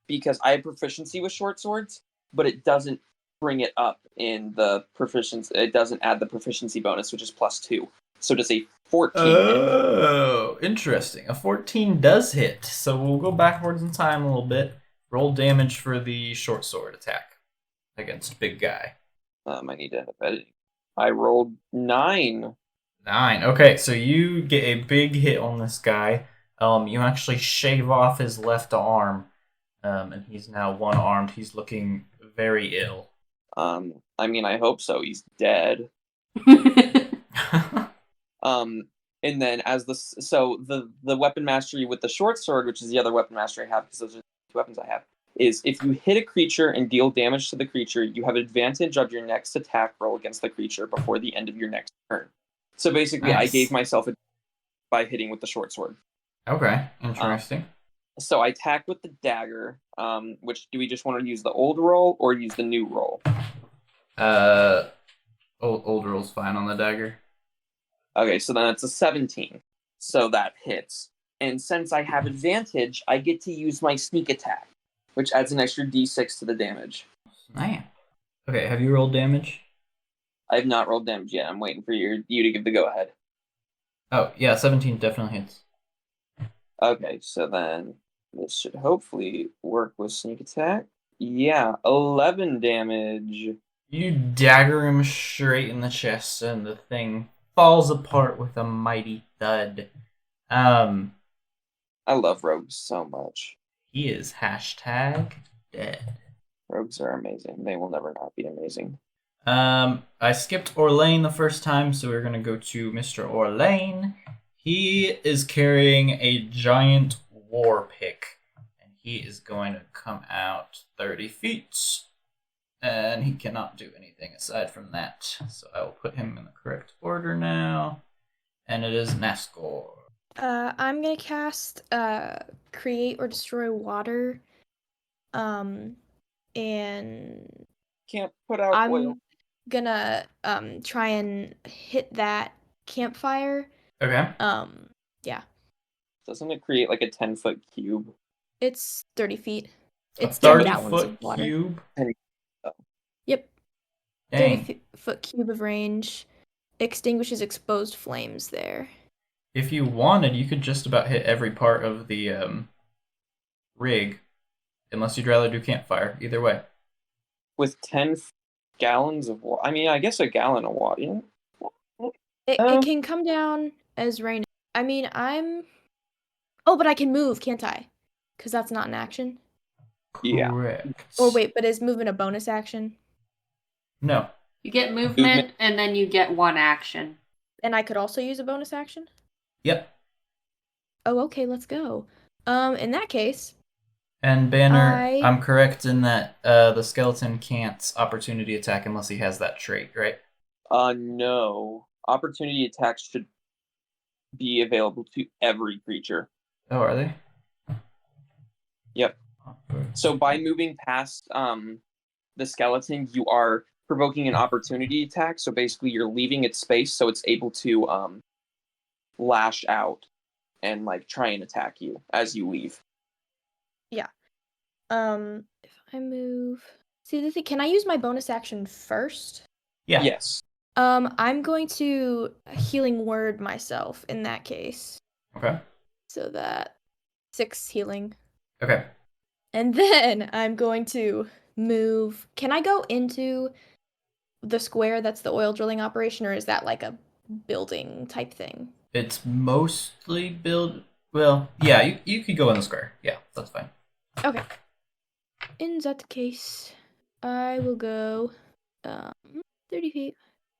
because I have proficiency with short swords, but it doesn't bring it up in the proficiency. It doesn't add the proficiency bonus, which is +2. So does a 14 hit? Oh, interesting. A 14 does hit. So we'll go backwards in time a little bit. Roll damage for the short sword attack against big guy. I need to have editing. I rolled 9. 9. Okay, so you get a big hit on this guy. You actually shave off his left arm, and he's now one-armed. He's looking very ill. I mean, I hope so. He's dead. And then the weapon mastery with the short sword, which is the other weapon mastery I have, because those are the 2 weapons I have, is if you hit a creature and deal damage to the creature, you have advantage of your next attack roll against the creature before the end of your next turn. So basically, Nice. I gave myself a by hitting with the short sword. Okay, interesting. So I attack with the dagger. Which do we just want to use the old roll or use the new roll? Old roll's fine on the dagger. Okay, so then it's a 17. So that hits. And since I have advantage, I get to use my sneak attack, which adds an extra d6 to the damage. Man. Okay, have you rolled damage? I have not rolled damage yet. I'm waiting for you to give the go-ahead. Oh, yeah, 17 definitely hits. Okay, so then this should hopefully work with sneak attack. Yeah, 11 damage. You dagger him straight in the chest, and the thing falls apart with a mighty thud. I love rogues so much. He is hashtag dead. Rogues are amazing. They will never not be amazing. I skipped Orlane the first time, so we're gonna go to Mr. Orlane. He is carrying a giant war pick, and he is going to come out 30 feet. And he cannot do anything aside from that. So I will put him in the correct order now. And it is Nascor. I'm gonna cast create or destroy water. And Can't put out I'm oil. gonna try and hit that campfire. Okay. Yeah. Doesn't it create like a 10-foot cube? It's 30 feet. A It's 10 30 gallons foot of water. cube? Yep. Dang. 30-foot cube of range. Extinguishes exposed flames there. If you wanted, you could just about hit every part of the rig. Unless you'd rather do campfire. Either way. With 10 gallons of water. I mean, I guess a gallon of water. Yeah. It can come down as rain. I mean, Oh, but I can move, can't I? Because that's not an action. Yeah. Correct. Or wait, but is moving a bonus action? No. You get movement, and then you get 1 action. And I could also use a bonus action? Yep. Oh, okay, let's go. In that case... And Banner, I'm correct in that the skeleton can't opportunity attack unless he has that trait, right? No. Opportunity attacks should be available to every creature. Oh, are they? Yep. So by moving past the skeleton, you are provoking an opportunity attack. So basically, you're leaving its space so it's able to lash out and like try and attack you as you leave. Yeah. If I move... See, the thing, can I use my bonus action first? Yeah. Yes. I'm going to healing word myself in that case. Okay. So that 6 healing. Okay. And then I'm going to move. Can I go into the square that's the oil drilling operation, or is that like a building type thing? It's mostly build. Well, yeah, you could go in the square. Yeah, that's fine. Okay. In that case, I will go 30 feet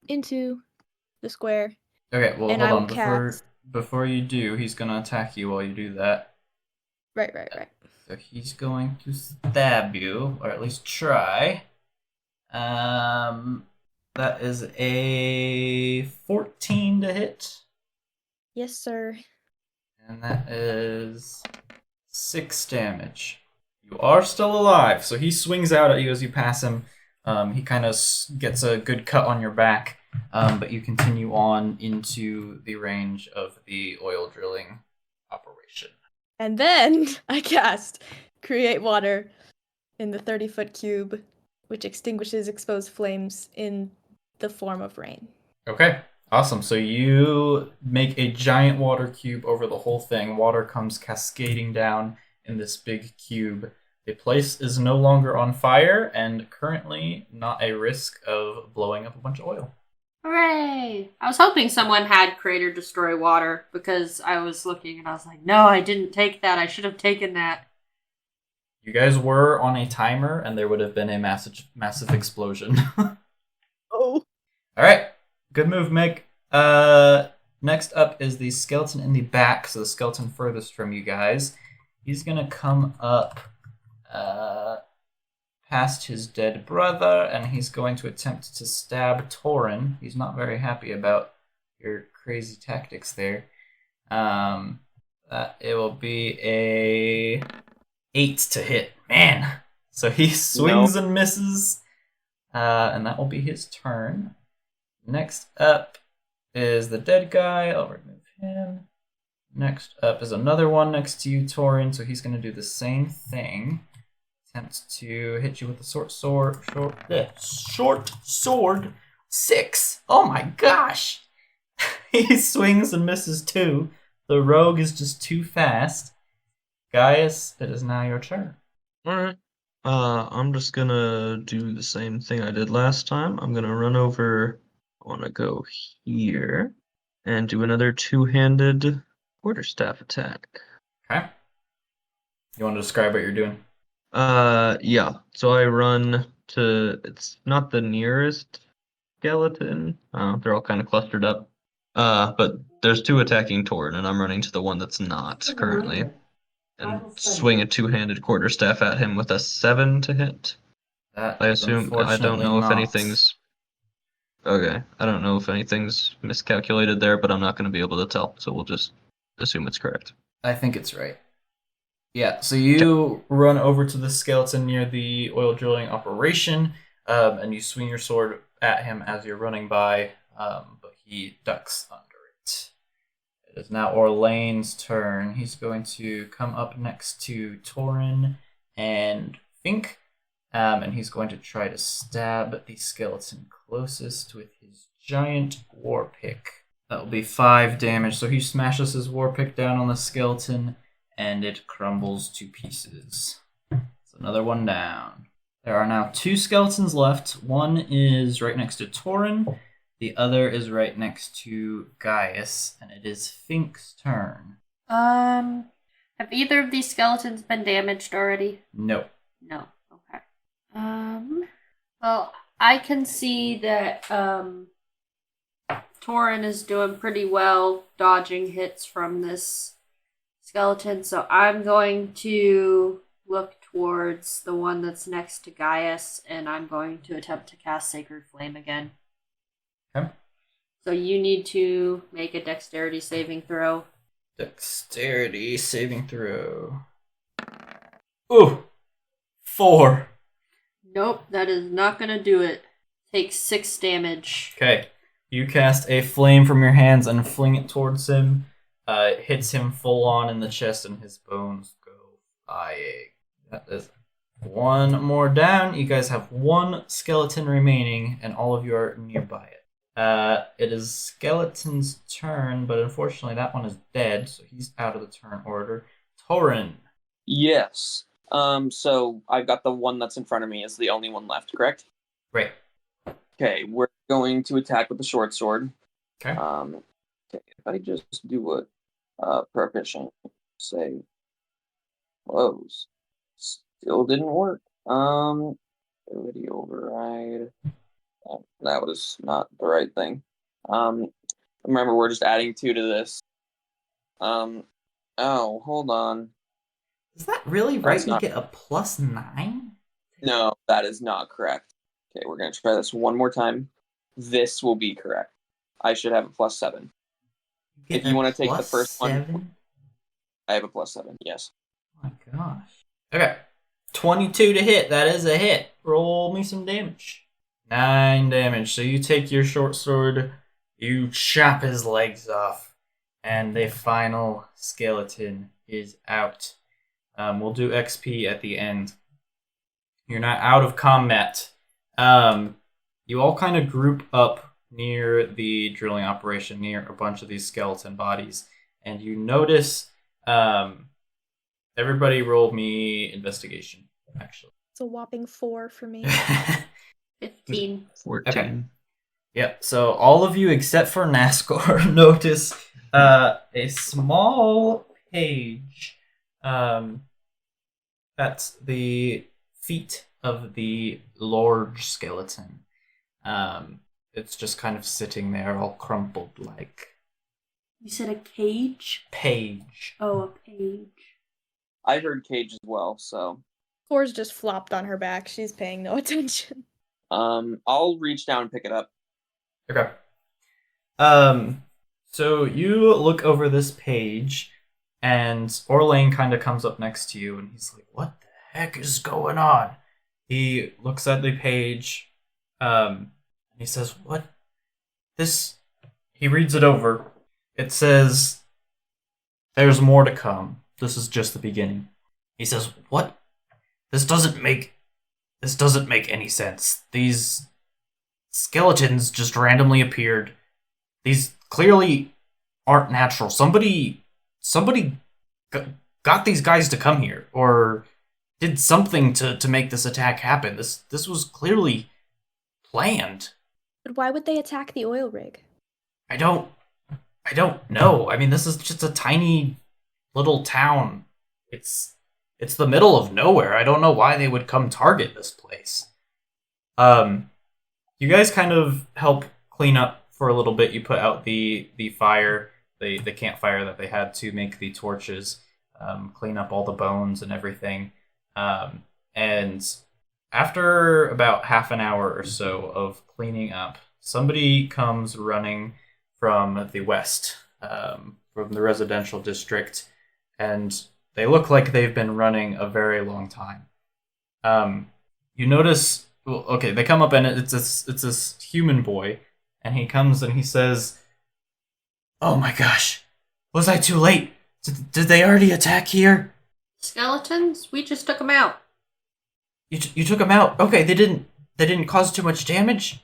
into the square. Okay, well, And hold I on. will cast... Before you do, he's going to attack you while you do that. Right. So he's going to stab you, or at least try. That is a 14 to hit, Yes, sir. and that is 6 damage. You are still alive, so he swings out at you as you pass him. He kind of gets a good cut on your back, but you continue on into the range of the oil drilling operation. And then I cast Create Water in the 30-foot cube, which extinguishes exposed flames in the form of rain. Okay, awesome. So you make a giant water cube over the whole thing. Water comes cascading down in this big cube. The place is no longer on fire and currently not a risk of blowing up a bunch of oil. Hooray! I was hoping someone had Create or Destroy Water because I was looking and I was like, no, I didn't take that. I should have taken that. You guys were on a timer and there would have been a massive explosion. Oh. All right, good move, Meg. Next up is the skeleton in the back, so the skeleton furthest from you guys. He's gonna come up past his dead brother, and he's going to attempt to stab Torin. He's not very happy about your crazy tactics there. It will be a 8 to hit. Man! So he swings and misses, and that will be his turn. Next up is the dead guy. I'll remove him. Next up is another one next to you, Torin. So he's going to do the same thing. Attempt to hit you with the short sword. 6. Oh my gosh! He swings and misses too. The rogue is just too fast. Gaius, it is now your turn. Alright. I'm just gonna do the same thing I did last time. I'm gonna run over. I wanna go here and do another two-handed quarterstaff attack. Okay. You want to describe what you're doing? Yeah. So I run to. It's not the nearest skeleton. They're all kind of clustered up. But there's two attacking Torin, and I'm running to the one that's not currently. And swing a two-handed quarterstaff at him with a 7 to hit. That I is assume. I don't unfortunately know if not. anything's. Okay. I don't know if anything's miscalculated there, but I'm not going to be able to tell. So we'll just assume it's correct. I think it's right. Yeah, so you run over to the skeleton near the oil drilling operation, and you swing your sword at him as you're running by, but he ducks under it. It is now Orlane's turn. He's going to come up next to Torin and Fink, and he's going to try to stab the skeleton closest with his giant war pick. That will be 5 damage, so he smashes his war pick down on the skeleton, and it crumbles to pieces. It's another one down. There are now 2 skeletons left. One is right next to Torin. The other is right next to Gaius, and it is Fink's turn. Have either of these skeletons been damaged already? No. No. Okay. Well, I can see that Torin is doing pretty well dodging hits from this skeleton, so I'm going to look towards the one that's next to Gaius, and I'm going to attempt to cast Sacred Flame again. Okay. So you need to make a dexterity saving throw. Dexterity saving throw. Ooh! 4. Nope, that is not going to do it. Takes 6 damage. Okay. You cast a flame from your hands and fling it towards him. It hits him full on in the chest, and his bones go flying. That is one more down. You guys have 1 skeleton remaining, and all of you are nearby it. It is Skeleton's turn, but unfortunately that one is dead, so he's out of the turn order. Torin. Yes. So I've got the one that's in front of me is the only one left, correct? Right. Okay, we're going to attack with the short sword. Okay. Okay, if I just do a proficient, say, close, still didn't work. Ability override. That was not the right thing. Remember, we're just adding 2 to this. Oh, hold on. Is that really right? That's You not- get a +9? No, that is not correct. Okay, we're gonna try this one more time. This will be correct. I should have a +7. If you want to take the first one, I have a +7. Yes. Oh my gosh. Okay. 22 to hit. That is a hit. Roll me some damage. 9 damage. So you take your short sword, you chop his legs off, and the final skeleton is out. We'll do XP at the end. You're not out of combat. You all kind of group up near the drilling operation, near a bunch of these skeleton bodies, and you notice everybody roll me investigation, actually. It's a whopping 4 for me. 15. 14. Okay. Yep, so all of you except for NASCAR notice a small page at the feet of the large skeleton. It's just kind of sitting there all crumpled like. You said a cage? Page. Oh, a page. I heard cage as well, so Core's just flopped on her back. She's paying no attention. I'll reach down and pick it up. Okay. So you look over this page, and Orlane kind of comes up next to you, and he's like, "What the heck is going on?" He looks at the page, and he says, "What? This?" He reads it over. It says, "There's more to come. This is just the beginning." He says, "What? This doesn't make any sense. These skeletons just randomly appeared. These clearly aren't natural. Somebody got these guys to come here, or did something to make this attack happen. This was clearly planned." But why would they attack the oil rig? I don't know. I mean, this is just a tiny little town. It's the middle of nowhere. I don't know why they would come target this place. You guys kind of help clean up for a little bit. You put out the fire, the campfire that they had to make the torches, clean up all the bones and everything. And after about half an hour or so of cleaning up, somebody comes running from the west, from the residential district, and they look like they've been running a very long time. You notice, well, okay, they come up and it's this human boy, and he comes and he says, "Oh my gosh, was I too late? Did they already attack here?" Skeletons? We just took them out. You took them out? Okay, they didn't cause too much damage?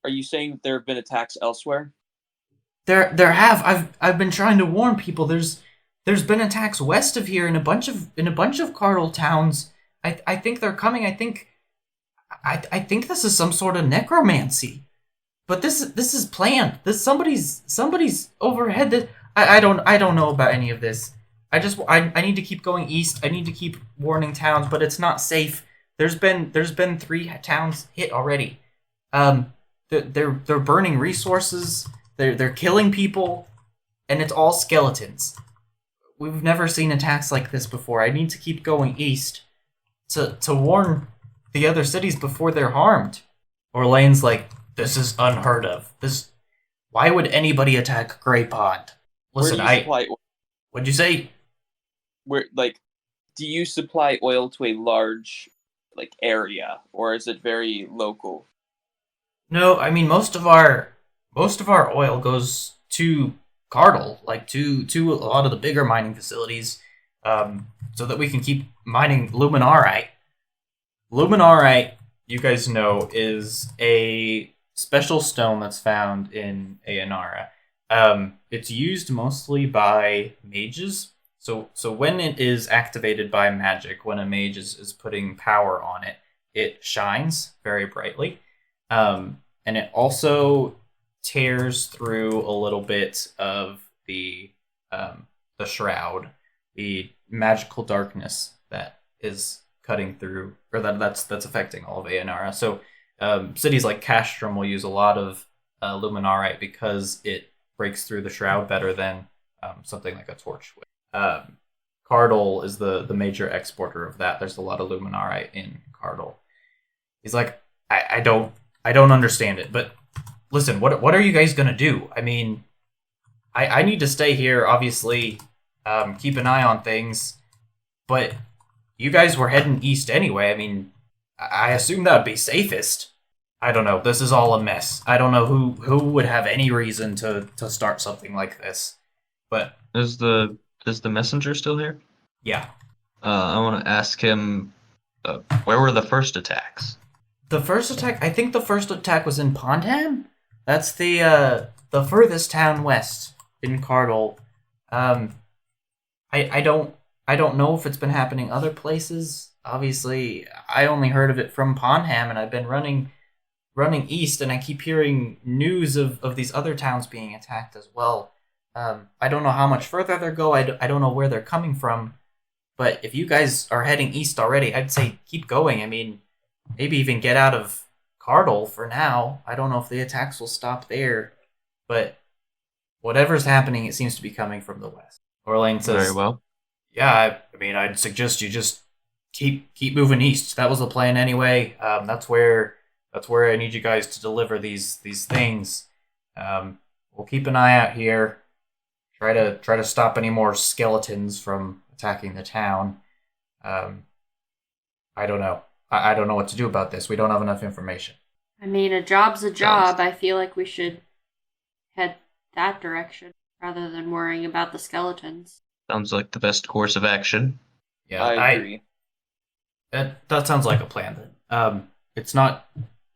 Are you saying that there have been attacks elsewhere? There have. I've been trying to warn people. There's been attacks west of here in a bunch of Cardinal towns. I think they're coming. I think this is some sort of necromancy. But this is planned. This somebody's overhead. That I don't know about any of this. I need to keep going east. I need to keep warning towns, but it's not safe. There's been 3 towns hit already. They're burning resources. They're killing people, and it's all skeletons. We've never seen attacks like this before. I need to keep going east to warn the other cities before they're harmed. Orlane's like, "This is unheard of. Why would anybody attack Graypond?" Listen, Where do you supply oil? What'd you say? Do you supply oil to a large area, or is it very local? No, I mean most of our oil goes to Cardle, like to a lot of the bigger mining facilities, so that we can keep mining luminarite. Luminarite, you guys know, is a special stone that's found in Ayanara. It's used mostly by mages. So when it is activated by magic, when a mage is putting power on it, it shines very brightly. And it also tears through a little bit of the shroud, the magical darkness that is cutting through, or that's affecting all of Ayanara. So cities like Castrum will use a lot of luminarite because it breaks through the shroud better than something like a torch would. Cardle is the major exporter of that. There's a lot of luminarite in Cardle. He's like, I don't understand it. But listen, what are you guys gonna do? I mean, I need to stay here, obviously, keep an eye on things, but you guys were heading east anyway. I mean, I assume that would be safest. I don't know. This is all a mess. I don't know who would have any reason to start something like this. But Is the messenger still here? yeah, I want to ask him, where were the first attacks? the first attack. I think the first attack was in Pondham. That's the furthest town west in Cardle. I don't know if it's been happening other places. Obviously, I only heard of it from Pondham, and I've been running east, and I keep hearing news of these other towns being attacked as well. I don't know how much further they go. I don't know where they're coming from. But if you guys are heading east already, I'd say keep going. I mean, maybe even get out of Cardle for now. I don't know if the attacks will stop there. But whatever's happening, it seems to be coming from the west. Orlane says, Very well. yeah, I mean, I'd suggest you just keep moving east. That was the plan anyway. That's where I need you guys to deliver these things. We'll keep an eye out here. Try to stop any more skeletons from attacking the town. I don't know. I don't know what to do about this. We don't have enough information. I mean, a job's a job. I feel like we should head that direction rather than worrying about the skeletons. Sounds like the best course of action. Yeah, I agree. That sounds like a plan then. It's not,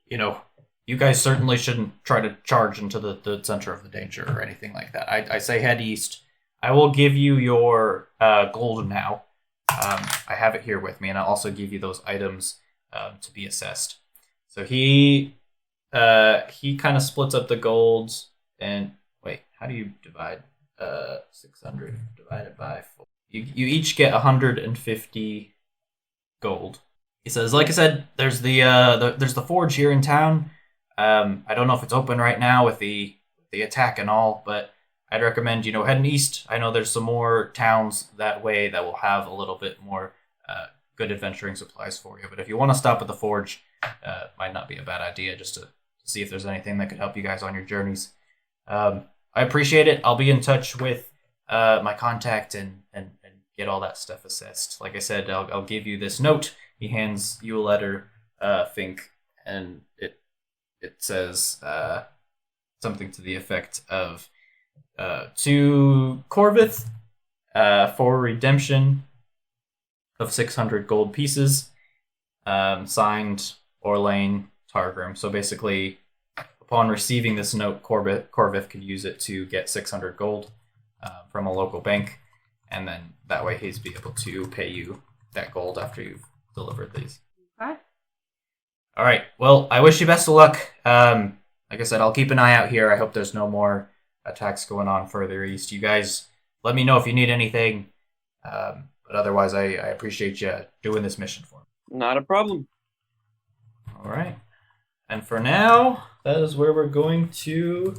you guys certainly shouldn't try to charge into the center of the danger or anything like that. I say head east. I will give you your gold now. I have it here with me, and I'll also give you those items to be assessed. So he kind of splits up the gold, and wait, how do you divide 600 divided by 4? You each get 150 gold. He says, like I said, there's the forge here in town. I don't know if it's open right now with the attack and all, but I'd recommend heading east. I know there's some more towns that way that will have a little bit more good adventuring supplies for you. But if you want to stop at the forge, might not be a bad idea just to see if there's anything that could help you guys on your journeys. I appreciate it. I'll be in touch with my contact and get all that stuff assessed. Like I said, I'll give you this note. He hands you a letter, Fink, and it says something to the effect of to Corvith for redemption of 600 gold pieces, signed Orlane Targrim. So basically, upon receiving this note, Corvith could use it to get 600 gold from a local bank, and then that way he's be able to pay you that gold after you've delivered these. Okay. All right. Well, I wish you best of luck. Like I said, I'll keep an eye out here. I hope there's no more attacks going on further east. You guys, let me know if you need anything. But otherwise, I appreciate you doing this mission for me. Not a problem. All right. And for now, that is where we're going to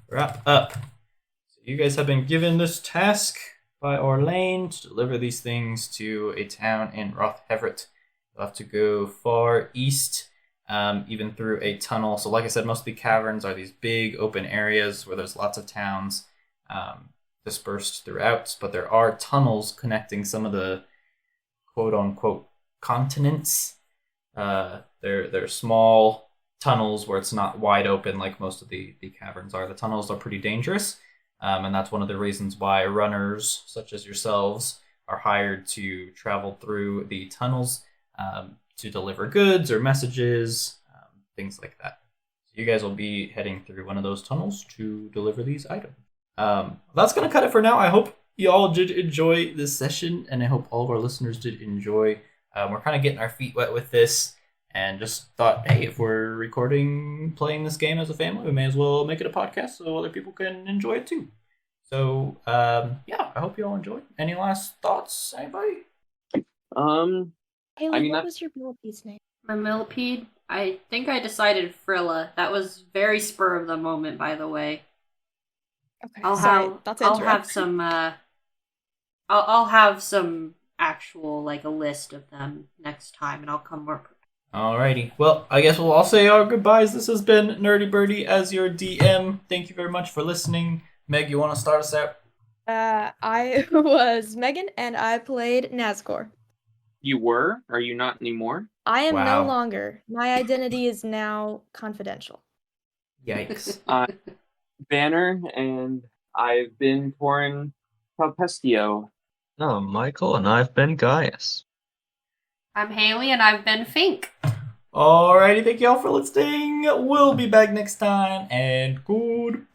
wrap up. So you guys have been given this task by Orlane to deliver these things to a town in Rothhevert. You'll have to go far east, even through a tunnel. So like I said, most of the caverns are these big open areas where there's lots of towns dispersed throughout, but there are tunnels connecting some of the quote-unquote continents. They're small tunnels where it's not wide open like most of the caverns are. The tunnels are pretty dangerous, and that's one of the reasons why runners such as yourselves are hired to travel through the tunnels to deliver goods or messages, things like that. So you guys will be heading through one of those tunnels to deliver these items. That's going to cut it for now. I hope you all did enjoy this session, and I hope all of our listeners did enjoy. We're kind of getting our feet wet with this, and just thought, hey, if we're playing this game as a family, we may as well make it a podcast so other people can enjoy it too. So, yeah, I hope you all enjoyed. Any last thoughts, anybody? Haley, what that- was your millipede's name? My millipede, I think I decided Frilla. That was very spur of the moment, by the way. Okay, I'll have some I'll have some actual, like, a list of them next time, and I'll come more. Alrighty. Well, I guess we'll all say our goodbyes. This has been Nerdy Birdie as your DM. Thank you very much for listening. Meg, you want to start us out? I was Megan, and I played Nazgul. You were? Are you not anymore? I am no Wow. longer. My identity is now confidential. Yikes. Banner, and I've been Torin Calpestio. No, Michael, and I've been Gaius. I'm Haley, and I've been Fink. Alrighty, thank you all for listening. We'll be back next time, and goodbye.